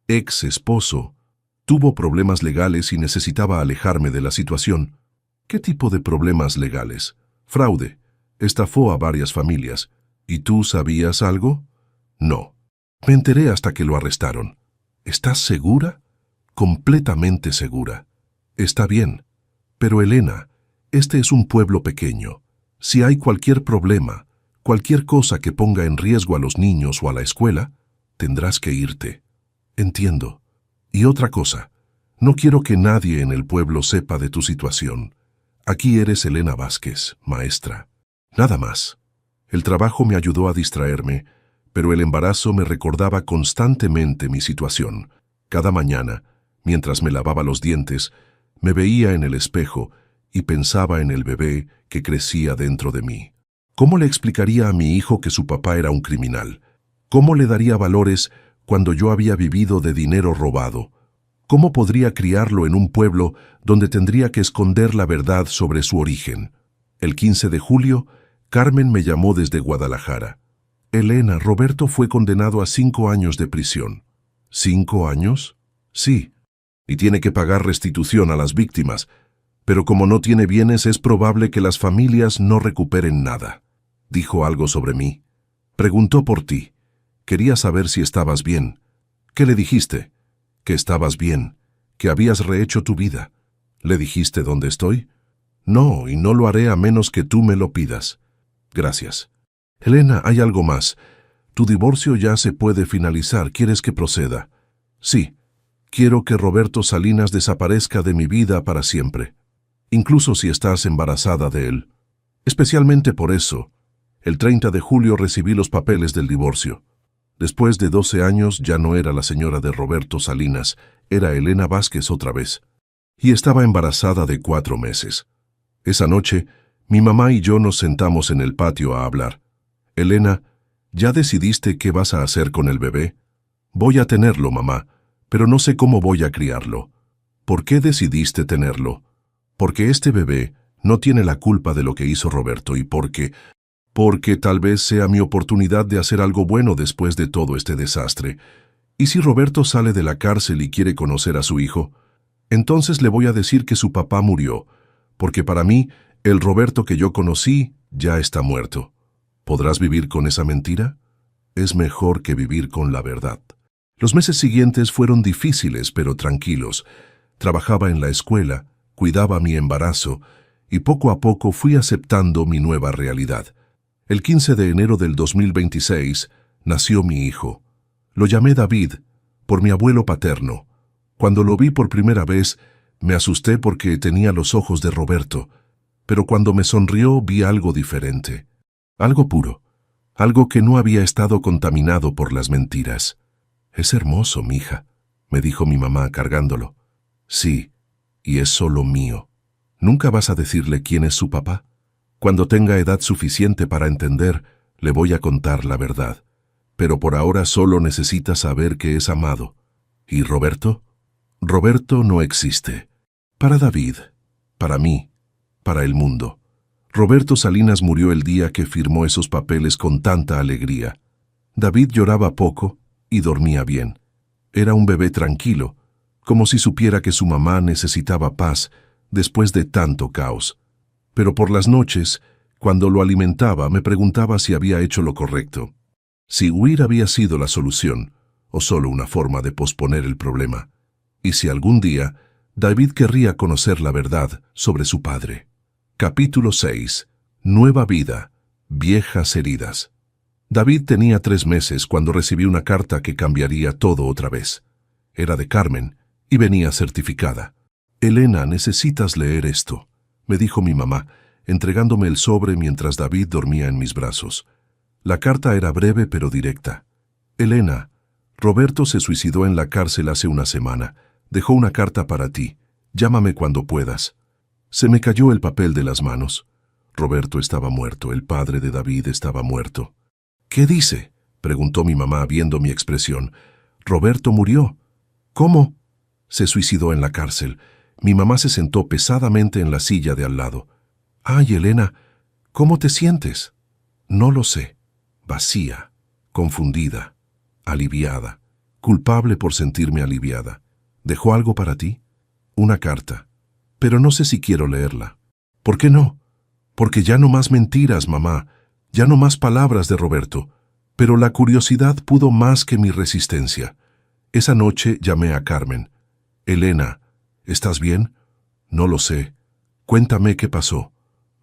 ex esposo, tuvo problemas legales y necesitaba alejarme de la situación. ¿Qué tipo de problemas legales? Fraude. Estafó a varias familias. ¿Y tú sabías algo? No. Me enteré hasta que lo arrestaron. ¿Estás segura? Completamente segura. Está bien. Pero Elena, este es un pueblo pequeño. Si hay cualquier problema, cualquier cosa que ponga en riesgo a los niños o a la escuela, tendrás que irte. Entiendo. Y otra cosa, no quiero que nadie en el pueblo sepa de tu situación. Aquí eres Elena Vázquez, maestra. Nada más. El trabajo me ayudó a distraerme, pero el embarazo me recordaba constantemente mi situación. Cada mañana, mientras me lavaba los dientes, me veía en el espejo y pensaba en el bebé que crecía dentro de mí. ¿Cómo le explicaría a mi hijo que su papá era un criminal? ¿Cómo le daría valores cuando yo había vivido de dinero robado? ¿Cómo podría criarlo en un pueblo donde tendría que esconder la verdad sobre su origen? El 15 de julio, Carmen me llamó desde Guadalajara. Elena, Roberto fue condenado a 5 años de prisión. ¿5 años? Sí. Y tiene que pagar restitución a las víctimas. Pero como no tiene bienes, es probable que las familias no recuperen nada. Dijo algo sobre mí. Preguntó por ti. Quería saber si estabas bien. ¿Qué le dijiste? Que estabas bien, que habías rehecho tu vida. ¿Le dijiste dónde estoy? No, y no lo haré a menos que tú me lo pidas. Gracias. Elena, hay algo más. Tu divorcio ya se puede finalizar. ¿Quieres que proceda? Sí. Quiero que Roberto Salinas desaparezca de mi vida para siempre. Incluso si estás embarazada de él. Especialmente por eso. El 30 de julio recibí los papeles del divorcio. Después de 12 años ya no era la señora de Roberto Salinas, era Elena Vázquez otra vez. Y estaba embarazada de 4 meses. Esa noche, mi mamá y yo nos sentamos en el patio a hablar. Elena, ¿ya decidiste qué vas a hacer con el bebé? Voy a tenerlo, mamá, pero no sé cómo voy a criarlo. ¿Por qué decidiste tenerlo? Porque este bebé no tiene la culpa de lo que hizo Roberto y porque tal vez sea mi oportunidad de hacer algo bueno después de todo este desastre. ¿Y si Roberto sale de la cárcel y quiere conocer a su hijo? Entonces le voy a decir que su papá murió, porque para mí, el Roberto que yo conocí ya está muerto. ¿Podrás vivir con esa mentira? Es mejor que vivir con la verdad. Los meses siguientes fueron difíciles pero tranquilos. Trabajaba en la escuela, cuidaba mi embarazo, y poco a poco fui aceptando mi nueva realidad. El 15 de enero del 2026 nació mi hijo. Lo llamé David, por mi abuelo paterno. Cuando lo vi por primera vez, me asusté porque tenía los ojos de Roberto, pero cuando me sonrió vi algo diferente, algo puro, algo que no había estado contaminado por las mentiras. «Es hermoso, mija», me dijo mi mamá cargándolo. «Sí, y es solo mío. ¿Nunca vas a decirle quién es su papá? Cuando tenga edad suficiente para entender, le voy a contar la verdad. pero por ahora solo necesita saber que es amado. ¿Y Roberto? Roberto no existe. Para David, para mí, para el mundo. Roberto Salinas murió el día que firmó esos papeles con tanta alegría. David lloraba poco y dormía bien. Era un bebé tranquilo, como si supiera que su mamá necesitaba paz después de tanto caos. Pero por las noches, cuando lo alimentaba, me preguntaba si había hecho lo correcto, si huir había sido la solución o solo una forma de posponer el problema, y si algún día David querría conocer la verdad sobre su padre. Capítulo 6. Nueva vida, viejas heridas. David tenía 3 meses cuando recibí una carta que cambiaría todo otra vez. Era de Carmen y venía certificada. «Elena, necesitas leer esto», me dijo mi mamá, entregándome el sobre mientras David dormía en mis brazos. La carta era breve pero directa. «Elena, Roberto se suicidó en la cárcel hace una semana. Dejó una carta para ti. Llámame cuando puedas». Se me cayó el papel de las manos. Roberto estaba muerto, el padre de David estaba muerto. «¿Qué dice?», preguntó mi mamá viendo mi expresión. «Roberto murió». «¿Cómo?». «Se suicidó en la cárcel». Mi mamá se sentó pesadamente en la silla de al lado. «Ay, Elena, ¿cómo te sientes?». «No lo sé». Vacía, confundida, aliviada, culpable por sentirme aliviada. «¿Dejó algo para ti?». «Una carta. Pero no sé si quiero leerla». «¿Por qué no?». «Porque ya no más mentiras, mamá, ya no más palabras de Roberto». Pero la curiosidad pudo más que mi resistencia. Esa noche llamé a Carmen. «Elena, ¿estás bien?». «No lo sé. Cuéntame qué pasó».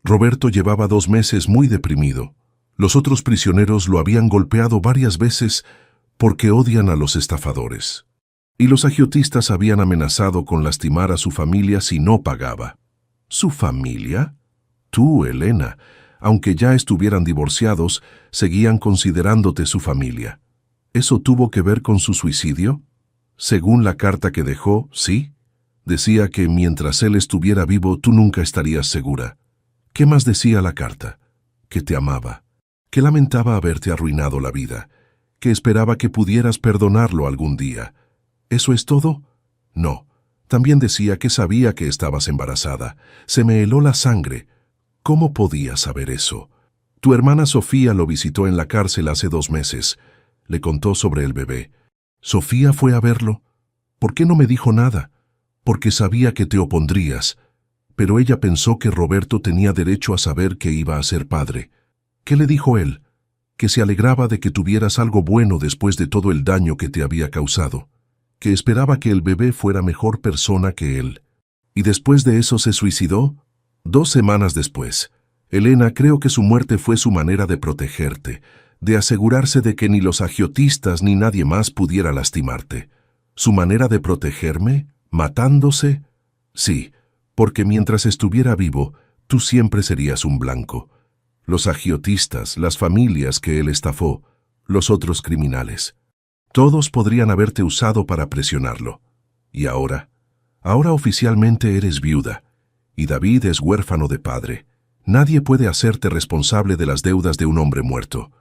Roberto llevaba 2 meses muy deprimido. Los otros prisioneros lo habían golpeado varias veces porque odian a los estafadores. Y los agiotistas habían amenazado con lastimar a su familia si no pagaba. ¿Su familia? Tú, Elena, aunque ya estuvieran divorciados, seguían considerándote su familia. ¿Eso tuvo que ver con su suicidio? Según la carta que dejó, sí. Decía que mientras él estuviera vivo tú nunca estarías segura. ¿Qué más decía la carta? Que te amaba, que lamentaba haberte arruinado la vida, que esperaba que pudieras perdonarlo algún día. ¿Eso es todo? No. También decía que sabía que estabas embarazada. Se me heló la sangre. ¿Cómo podía saber eso? Tu hermana Sofía lo visitó en la cárcel hace 2 meses. Le contó sobre el bebé. ¿Sofía fue a verlo? ¿Por qué no me dijo nada? Porque sabía que te opondrías. Pero ella pensó que Roberto tenía derecho a saber que iba a ser padre. ¿Qué le dijo él? Que se alegraba de que tuvieras algo bueno después de todo el daño que te había causado. Que esperaba que el bebé fuera mejor persona que él. ¿Y después de eso se suicidó? 2 semanas después. Elena, creo que su muerte fue su manera de protegerte, de asegurarse de que ni los agiotistas ni nadie más pudiera lastimarte. ¿Su manera de protegerme? ¿Matándose? Sí, porque mientras estuviera vivo, tú siempre serías un blanco. Los agiotistas, las familias que él estafó, los otros criminales. Todos podrían haberte usado para presionarlo. ¿Y ahora? Ahora oficialmente eres viuda, y David es huérfano de padre. Nadie puede hacerte responsable de las deudas de un hombre muerto.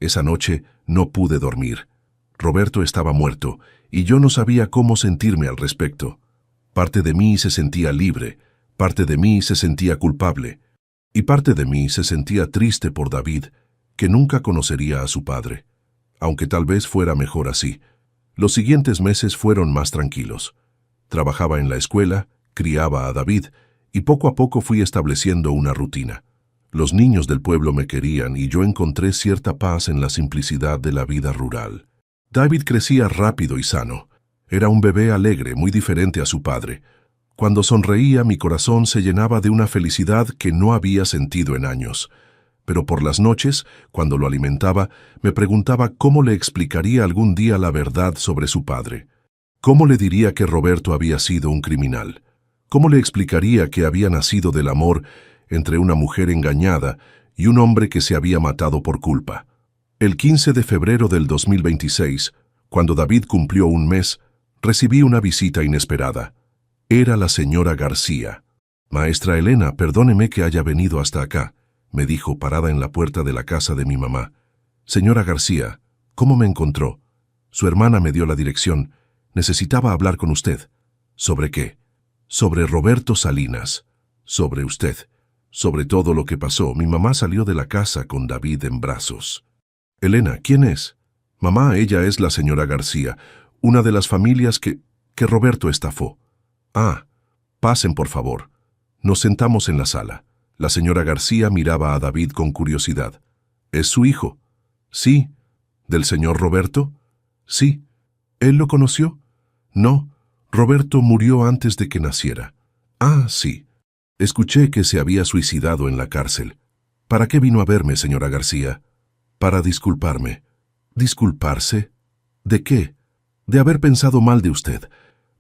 Esa noche no pude dormir. Roberto estaba muerto, y yo no sabía cómo sentirme al respecto. Parte de mí se sentía libre, parte de mí se sentía culpable, y parte de mí se sentía triste por David, que nunca conocería a su padre. Aunque tal vez fuera mejor así. Los siguientes meses fueron más tranquilos. Trabajaba en la escuela, criaba a David, y poco a poco fui estableciendo una rutina. Los niños del pueblo me querían y yo encontré cierta paz en la simplicidad de la vida rural. David crecía rápido y sano. Era un bebé alegre, muy diferente a su padre. Cuando sonreía, mi corazón se llenaba de una felicidad que no había sentido en años. Pero por las noches, cuando lo alimentaba, me preguntaba cómo le explicaría algún día la verdad sobre su padre. ¿Cómo le diría que Roberto había sido un criminal? ¿Cómo le explicaría que había nacido del amor entre una mujer engañada y un hombre que se había matado por culpa? El 15 de febrero del 2026, cuando David cumplió 1 mes, recibí una visita inesperada. Era la señora García. «Maestra Elena, perdóneme que haya venido hasta acá», me dijo parada en la puerta de la casa de mi mamá. «Señora García, ¿Cómo me encontró? Su hermana me dio la dirección. Necesitaba hablar con usted. ¿Sobre qué? Sobre Roberto Salinas. Sobre usted. Sobre todo lo que pasó. Mi mamá salió de la casa con David en brazos. Elena, ¿quién es? Mamá, ella es la señora García, una de las familias que Roberto estafó. Ah, pasen por favor. Nos sentamos en la sala. La señora García miraba a David con curiosidad. ¿Es su hijo? Sí. ¿Del señor Roberto? Sí. ¿Él lo conoció? No. Roberto murió antes de que naciera. Ah, sí. Escuché que se había suicidado en la cárcel. ¿Para qué vino a verme, señora García? Para disculparme. ¿Disculparse? ¿De qué? De haber pensado mal de usted,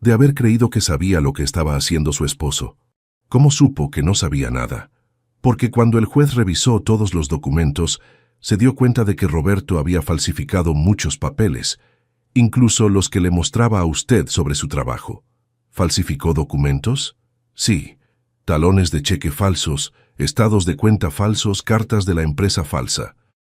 de haber creído que sabía lo que estaba haciendo su esposo. ¿Cómo supo que no sabía nada? Porque cuando el juez revisó todos los documentos, se dio cuenta de que Roberto había falsificado muchos papeles, incluso los que le mostraba a usted sobre su trabajo. ¿Falsificó documentos? Sí. Talones de cheque falsos, estados de cuenta falsos, cartas de la empresa falsa.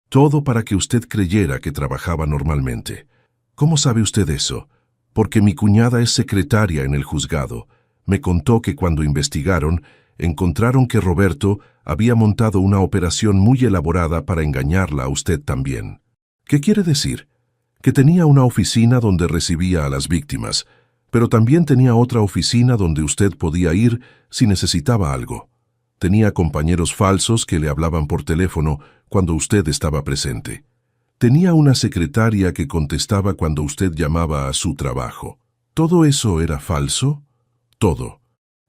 Todo para que usted creyera que trabajaba normalmente. ¿Cómo sabe usted eso? Porque mi cuñada es secretaria en el juzgado. Me contó que cuando investigaron, encontraron que Roberto había montado una operación muy elaborada para engañarla a usted también. ¿Qué quiere decir? Que tenía una oficina donde recibía a las víctimas, pero también tenía otra oficina donde usted podía ir si necesitaba algo. Tenía compañeros falsos que le hablaban por teléfono cuando usted estaba presente. Tenía una secretaria que contestaba cuando usted llamaba a su trabajo. ¿Todo eso era falso? Todo.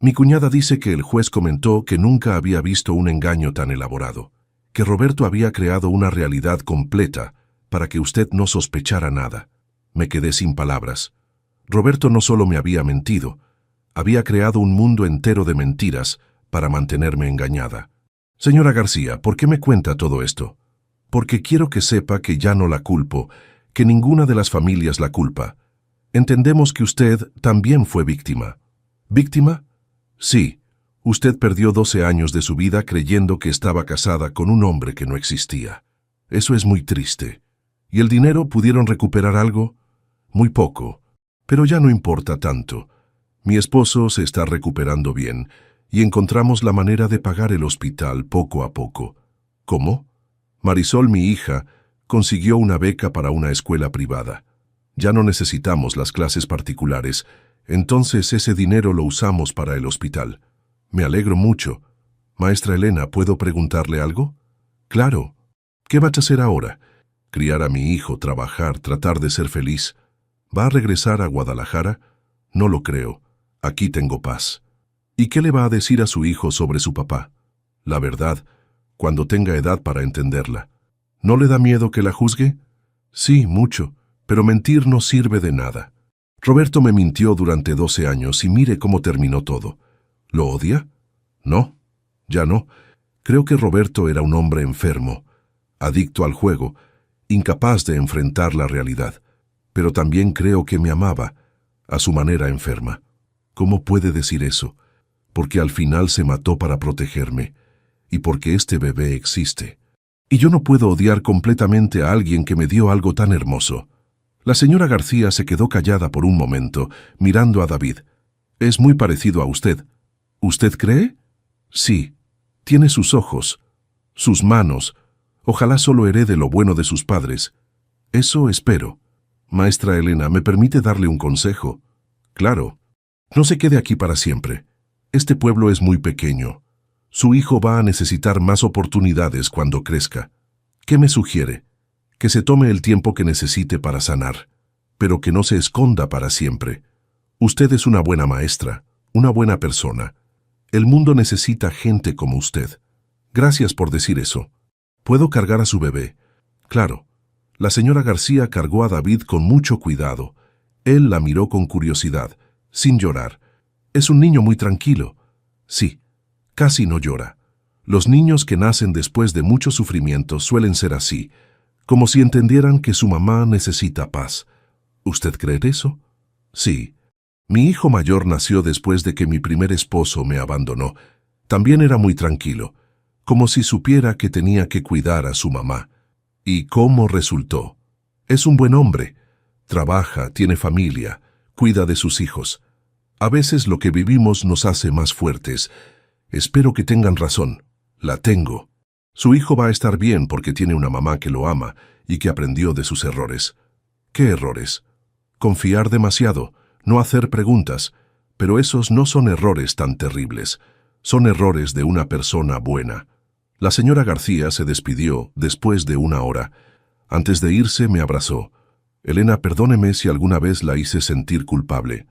Mi cuñada dice que el juez comentó que nunca había visto un engaño tan elaborado, que Roberto había creado una realidad completa para que usted no sospechara nada. Me quedé sin palabras. Roberto no solo me había mentido, había creado un mundo entero de mentiras para mantenerme engañada. Señora García, ¿por qué me cuenta todo esto? Porque quiero que sepa que ya no la culpo, que ninguna de las familias la culpa. Entendemos que usted también fue víctima. ¿Víctima? Sí. Usted perdió 12 años de su vida creyendo que estaba casada con un hombre que no existía. Eso es muy triste. ¿Y el dinero pudieron recuperar algo? Muy poco. Pero ya no importa tanto. Mi esposo se está recuperando bien y encontramos la manera de pagar el hospital poco a poco. ¿Cómo? Marisol, mi hija, consiguió una beca para una escuela privada. Ya no necesitamos las clases particulares, entonces ese dinero lo usamos para el hospital. Me alegro mucho. Maestra Elena, ¿puedo preguntarle algo? Claro. ¿Qué va a hacer ahora? Criar a mi hijo, trabajar, tratar de ser feliz. ¿Va a regresar a Guadalajara? No lo creo. Aquí tengo paz. ¿Y qué le va a decir a su hijo sobre su papá? La verdad, cuando tenga edad para entenderla. ¿No le da miedo que la juzgue? Sí, mucho, pero mentir no sirve de nada. Roberto me mintió durante 12 años y mire cómo terminó todo. ¿Lo odia? No, ya no. Creo que Roberto era un hombre enfermo, adicto al juego, incapaz de enfrentar la realidad. Pero también creo que me amaba, a su manera enferma. ¿Cómo puede decir eso? Porque al final se mató para protegerme, y porque este bebé existe. Y yo no puedo odiar completamente a alguien que me dio algo tan hermoso. La señora García se quedó callada por un momento, mirando a David. Es muy parecido a usted. ¿Usted cree? Sí. Tiene sus ojos, sus manos. Ojalá solo herede lo bueno de sus padres. Eso espero. Maestra Elena, ¿me permite darle un consejo? Claro. No se quede aquí para siempre. Este pueblo es muy pequeño. Su hijo va a necesitar más oportunidades cuando crezca. ¿Qué me sugiere? Que se tome el tiempo que necesite para sanar, pero que no se esconda para siempre. Usted es una buena maestra, una buena persona. El mundo necesita gente como usted. Gracias por decir eso. ¿Puedo cargar a su bebé? Claro. La señora García cargó a David con mucho cuidado. Él la miró con curiosidad, sin llorar. Es un niño muy tranquilo. Sí, casi no llora. Los niños que nacen después de mucho sufrimiento suelen ser así, como si entendieran que su mamá necesita paz. ¿Usted cree eso? Sí. Mi hijo mayor nació después de que mi primer esposo me abandonó. También era muy tranquilo, como si supiera que tenía que cuidar a su mamá. ¿Y cómo resultó? Es un buen hombre. Trabaja, tiene familia, cuida de sus hijos. A veces lo que vivimos nos hace más fuertes. Espero que tengan razón. La tengo. Su hijo va a estar bien porque tiene una mamá que lo ama y que aprendió de sus errores. ¿Qué errores? Confiar demasiado, no hacer preguntas, pero esos no son errores tan terribles. Son errores de una persona buena. La señora García se despidió después de 1 hora. Antes de irse me abrazó. Elena, perdóneme si alguna vez la hice sentir culpable.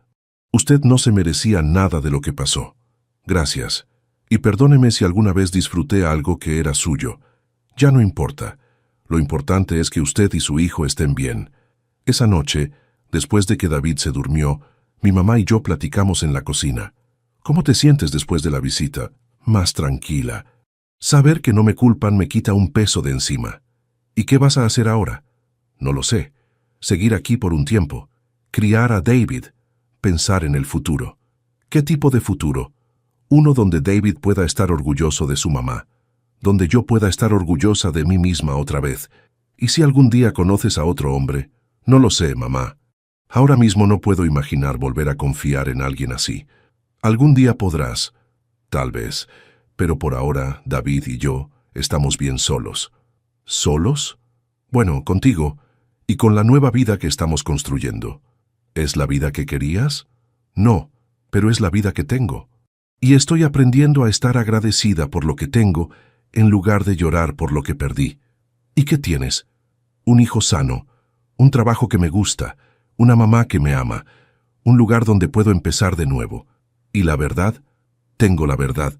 Usted no se merecía nada de lo que pasó. Gracias. Y perdóneme si alguna vez disfruté algo que era suyo. Ya no importa. Lo importante es que usted y su hijo estén bien. Esa noche, después de que David se durmió, mi mamá y yo platicamos en la cocina. ¿Cómo te sientes después de la visita? Más tranquila. Saber que no me culpan me quita un peso de encima. ¿Y qué vas a hacer ahora? No lo sé. Seguir aquí por un tiempo. Criar a David. Pensar en el futuro. ¿Qué tipo de futuro? Uno donde David pueda estar orgulloso de su mamá. Donde yo pueda estar orgullosa de mí misma otra vez. ¿Y si algún día conoces a otro hombre? No lo sé, mamá. Ahora mismo no puedo imaginar volver a confiar en alguien así. Algún día podrás. Tal vez. Pero por ahora, David y yo estamos bien solos. ¿Solos? Bueno, contigo. Y con la nueva vida que estamos construyendo. ¿Es la vida que querías? No, pero es la vida que tengo. Y estoy aprendiendo a estar agradecida por lo que tengo en lugar de llorar por lo que perdí. ¿Y qué tienes? Un hijo sano, un trabajo que me gusta, una mamá que me ama, un lugar donde puedo empezar de nuevo. ¿Y la verdad? Tengo la verdad.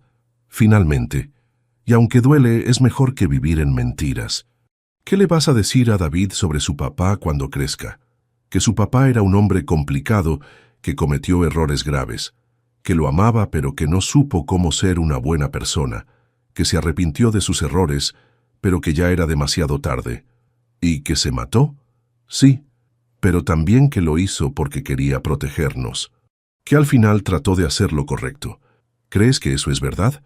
Finalmente. Y aunque duele, es mejor que vivir en mentiras. ¿Qué le vas a decir a David sobre su papá cuando crezca? Que su papá era un hombre complicado que cometió errores graves, que lo amaba pero que no supo cómo ser una buena persona, que se arrepintió de sus errores, pero que ya era demasiado tarde. ¿Y que se mató? Sí, pero también que lo hizo porque quería protegernos. Que al final trató de hacer lo correcto. ¿Crees que eso es verdad?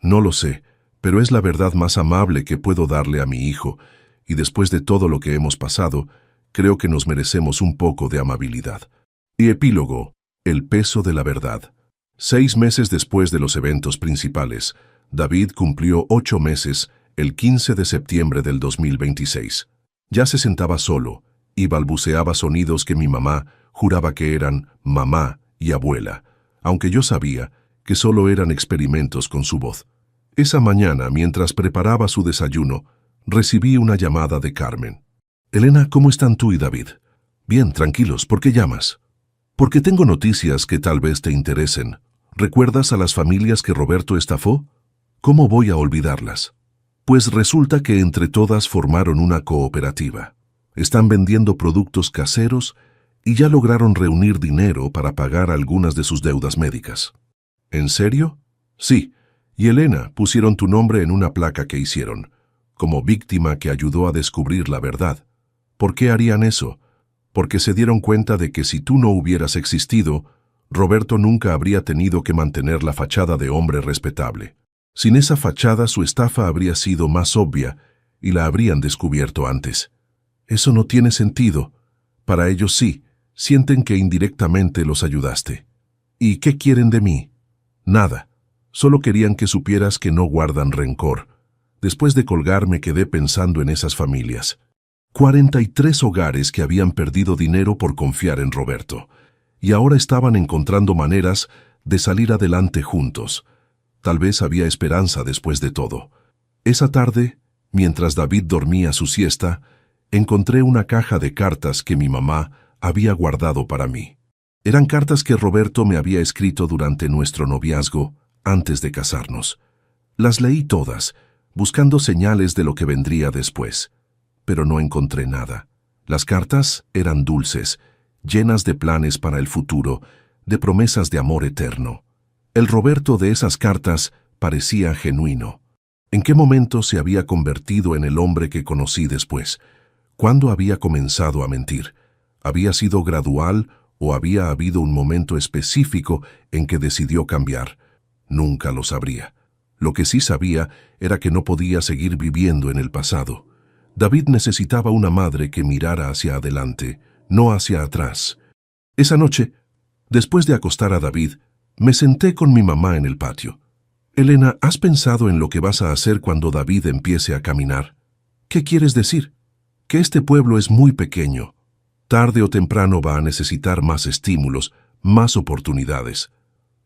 No lo sé, pero es la verdad más amable que puedo darle a mi hijo, y después de todo lo que hemos pasado, creo que nos merecemos un poco de amabilidad. Y epílogo, el peso de la verdad. 6 meses después de los eventos principales, David cumplió 8 meses el 15 de septiembre del 2026. Ya se sentaba solo y balbuceaba sonidos que mi mamá juraba que eran mamá y abuela, aunque yo sabía que solo eran experimentos con su voz. Esa mañana, mientras preparaba su desayuno, recibí una llamada de Carmen. Elena, ¿cómo están tú y David? Bien, tranquilos, ¿por qué llamas? Porque tengo noticias que tal vez te interesen. ¿Recuerdas a las familias que Roberto estafó? ¿Cómo voy a olvidarlas? Pues resulta que entre todas formaron una cooperativa. Están vendiendo productos caseros y ya lograron reunir dinero para pagar algunas de sus deudas médicas. ¿En serio? Sí. Y Elena, pusieron tu nombre en una placa que hicieron, como víctima que ayudó a descubrir la verdad. ¿Por qué harían eso? Porque se dieron cuenta de que si tú no hubieras existido, Roberto nunca habría tenido que mantener la fachada de hombre respetable. Sin esa fachada, su estafa habría sido más obvia y la habrían descubierto antes. Eso no tiene sentido. Para ellos sí, sienten que indirectamente los ayudaste. ¿Y qué quieren de mí? Nada. Solo querían que supieras que no guardan rencor. Después de colgar me quedé pensando en esas familias. 43 hogares que habían perdido dinero por confiar en Roberto, y ahora estaban encontrando maneras de salir adelante juntos. Tal vez había esperanza después de todo. Esa tarde, mientras David dormía su siesta, encontré una caja de cartas que mi mamá había guardado para mí. Eran cartas que Roberto me había escrito durante nuestro noviazgo, antes de casarnos. Las leí todas, buscando señales de lo que vendría después. Pero no encontré nada. Las cartas eran dulces, llenas de planes para el futuro, de promesas de amor eterno. El Roberto de esas cartas parecía genuino. ¿En qué momento se había convertido en el hombre que conocí después? ¿Cuándo había comenzado a mentir? ¿Había sido gradual o había habido un momento específico en que decidió cambiar? Nunca lo sabría. Lo que sí sabía era que no podía seguir viviendo en el pasado. David necesitaba una madre que mirara hacia adelante, no hacia atrás. Esa noche, después de acostar a David, me senté con mi mamá en el patio. Elena, ¿has pensado en lo que vas a hacer cuando David empiece a caminar? ¿Qué quieres decir? Que este pueblo es muy pequeño. Tarde o temprano va a necesitar más estímulos, más oportunidades.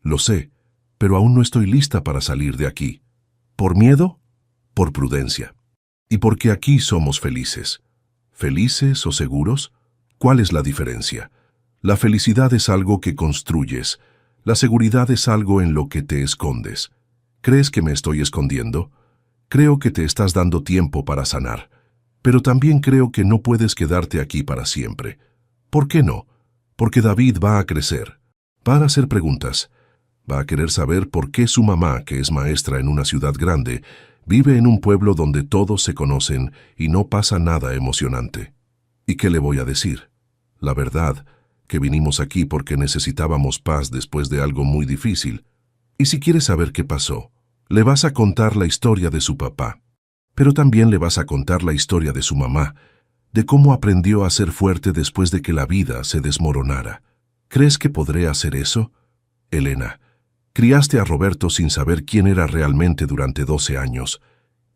Lo sé, pero aún no estoy lista para salir de aquí. ¿Por miedo? Por prudencia. Y porque aquí somos felices. ¿Felices o seguros? ¿Cuál es la diferencia? La felicidad es algo que construyes. La seguridad es algo en lo que te escondes. ¿Crees que me estoy escondiendo? Creo que te estás dando tiempo para sanar. Pero también creo que no puedes quedarte aquí para siempre. ¿Por qué no? Porque David va a crecer. Va a hacer preguntas. Va a querer saber por qué su mamá, que es maestra en una ciudad grande, vive en un pueblo donde todos se conocen y no pasa nada emocionante. ¿Y qué le voy a decir? La verdad, que vinimos aquí porque necesitábamos paz después de algo muy difícil. Y si quieres saber qué pasó, le vas a contar la historia de su papá. Pero también le vas a contar la historia de su mamá, de cómo aprendió a ser fuerte después de que la vida se desmoronara. ¿Crees que podré hacer eso? Elena, criaste a Roberto sin saber quién era realmente durante 12 años.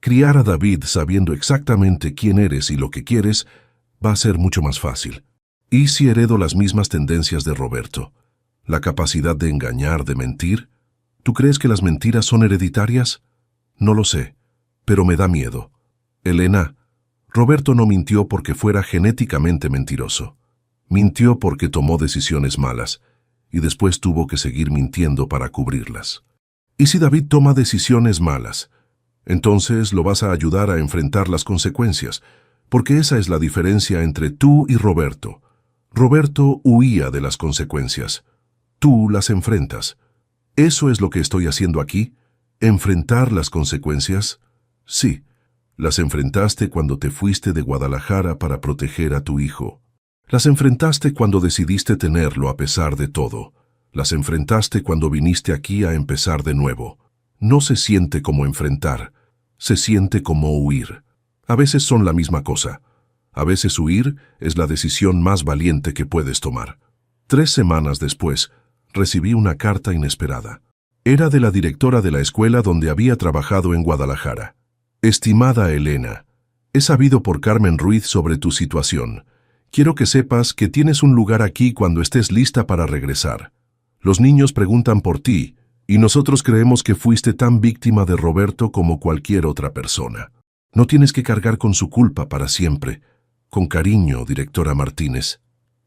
Criar a David sabiendo exactamente quién eres y lo que quieres va a ser mucho más fácil. ¿Y si heredo las mismas tendencias de Roberto? ¿La capacidad de engañar, de mentir? ¿Tú crees que las mentiras son hereditarias? No lo sé, pero me da miedo. Elena, Roberto no mintió porque fuera genéticamente mentiroso. Mintió porque tomó decisiones malas, y después tuvo que seguir mintiendo para cubrirlas. ¿Y si David toma decisiones malas? Entonces lo vas a ayudar a enfrentar las consecuencias, porque esa es la diferencia entre tú y Roberto. Roberto huía de las consecuencias. Tú las enfrentas. ¿Eso es lo que estoy haciendo aquí? ¿Enfrentar las consecuencias? Sí, las enfrentaste cuando te fuiste de Guadalajara para proteger a tu hijo. Las enfrentaste cuando decidiste tenerlo a pesar de todo. Las enfrentaste cuando viniste aquí a empezar de nuevo. No se siente como enfrentar, se siente como huir. A veces son la misma cosa. A veces huir es la decisión más valiente que puedes tomar. 3 semanas después, recibí una carta inesperada. Era de la directora de la escuela donde había trabajado en Guadalajara. Estimada Elena, he sabido por Carmen Ruiz sobre tu situación. Quiero que sepas que tienes un lugar aquí cuando estés lista para regresar. Los niños preguntan por ti, y nosotros creemos que fuiste tan víctima de Roberto como cualquier otra persona. No tienes que cargar con su culpa para siempre. Con cariño, directora Martínez.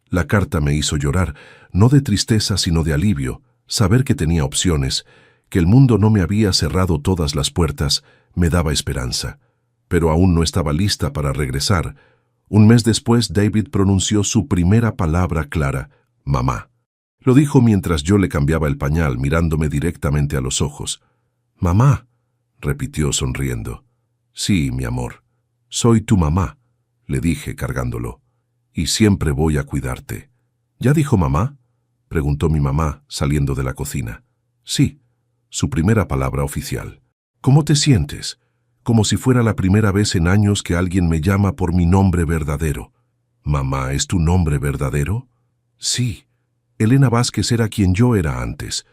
La carta me hizo llorar, no de tristeza sino de alivio, saber que tenía opciones, que el mundo no me había cerrado todas las puertas, me daba esperanza. Pero aún no estaba lista para regresar. Un mes después, David pronunció su primera palabra clara, mamá. Lo dijo mientras yo le cambiaba el pañal, mirándome directamente a los ojos. Mamá, repitió sonriendo. Sí, mi amor, soy tu mamá, le dije cargándolo, y siempre voy a cuidarte. ¿Ya dijo mamá? Preguntó mi mamá, saliendo de la cocina. Sí, su primera palabra oficial. ¿Cómo te sientes? Como si fuera la primera vez en años que alguien me llama por mi nombre verdadero. ¿Mamá es tu nombre verdadero? Sí. Elena Vázquez era quien yo era antes.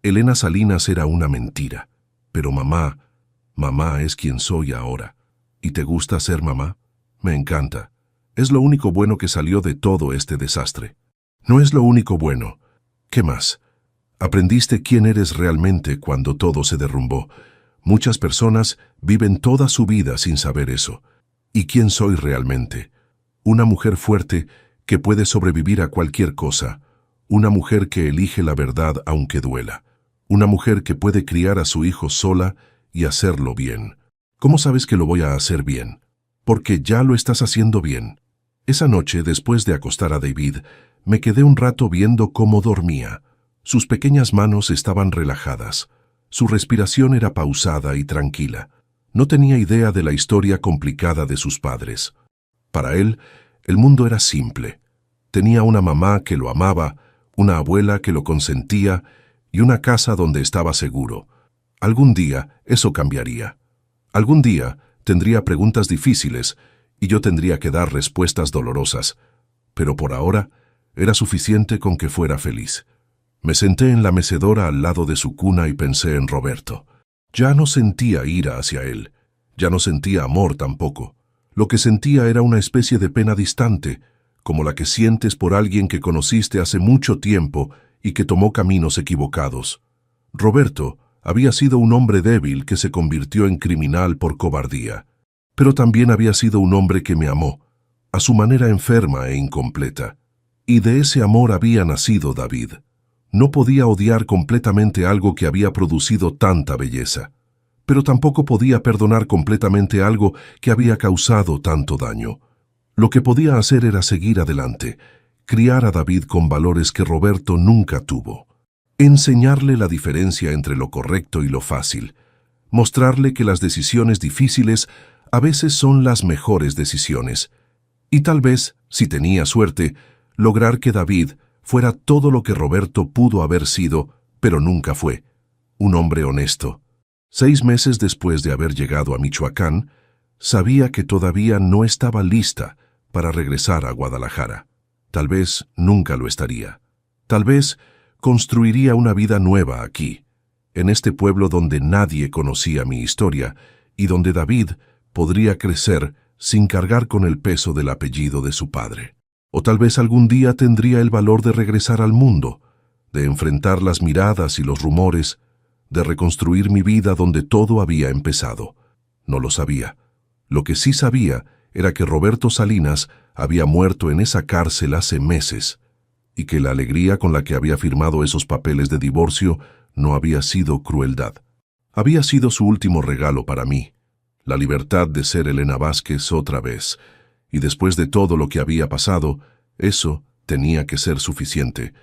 Elena Salinas era una mentira. Pero mamá es quien soy ahora. ¿Y te gusta ser mamá? Me encanta. Es lo único bueno que salió de todo este desastre. No es lo único bueno. ¿Qué más? Aprendiste quién eres realmente cuando todo se derrumbó. Muchas personas viven toda su vida sin saber eso. ¿Y quién soy realmente? Una mujer fuerte que puede sobrevivir a cualquier cosa. Una mujer que elige la verdad aunque duela. Una mujer que puede criar a su hijo sola y hacerlo bien. ¿Cómo sabes que lo voy a hacer bien? Porque ya lo estás haciendo bien. Esa noche, después de acostar a David, me quedé un rato viendo cómo dormía. Sus pequeñas manos estaban relajadas. Su respiración era pausada y tranquila. No tenía idea de la historia complicada de sus padres. Para él, el mundo era simple. Tenía una mamá que lo amaba, una abuela que lo consentía y una casa donde estaba seguro. Algún día eso cambiaría. Algún día tendría preguntas difíciles y yo tendría que dar respuestas dolorosas, pero por ahora era suficiente con que fuera feliz. Me senté en la mecedora al lado de su cuna y pensé en Roberto. Ya no sentía ira hacia él, ya no sentía amor tampoco. Lo que sentía era una especie de pena distante, como la que sientes por alguien que conociste hace mucho tiempo y que tomó caminos equivocados. Roberto había sido un hombre débil que se convirtió en criminal por cobardía, pero también había sido un hombre que me amó, a su manera enferma e incompleta. Y de ese amor había nacido David. No podía odiar completamente algo que había producido tanta belleza, pero tampoco podía perdonar completamente algo que había causado tanto daño. Lo que podía hacer era seguir adelante, criar a David con valores que Roberto nunca tuvo. Enseñarle la diferencia entre lo correcto y lo fácil. Mostrarle que las decisiones difíciles a veces son las mejores decisiones. Y tal vez, si tenía suerte, lograr que David fuera todo lo que Roberto pudo haber sido, pero nunca fue: un hombre honesto. 6 meses después de haber llegado a Michoacán, sabía que todavía no estaba lista para regresar a Guadalajara. Tal vez nunca lo estaría. Tal vez construiría una vida nueva aquí, en este pueblo donde nadie conocía mi historia y donde David podría crecer sin cargar con el peso del apellido de su padre. O tal vez algún día tendría el valor de regresar al mundo, de enfrentar las miradas y los rumores, de reconstruir mi vida donde todo había empezado. No lo sabía. Lo que sí sabía era que Roberto Salinas había muerto en esa cárcel hace meses, y que la alegría con la que había firmado esos papeles de divorcio no había sido crueldad. Había sido su último regalo para mí, la libertad de ser Elena Vázquez otra vez, y después de todo lo que había pasado, eso tenía que ser suficiente.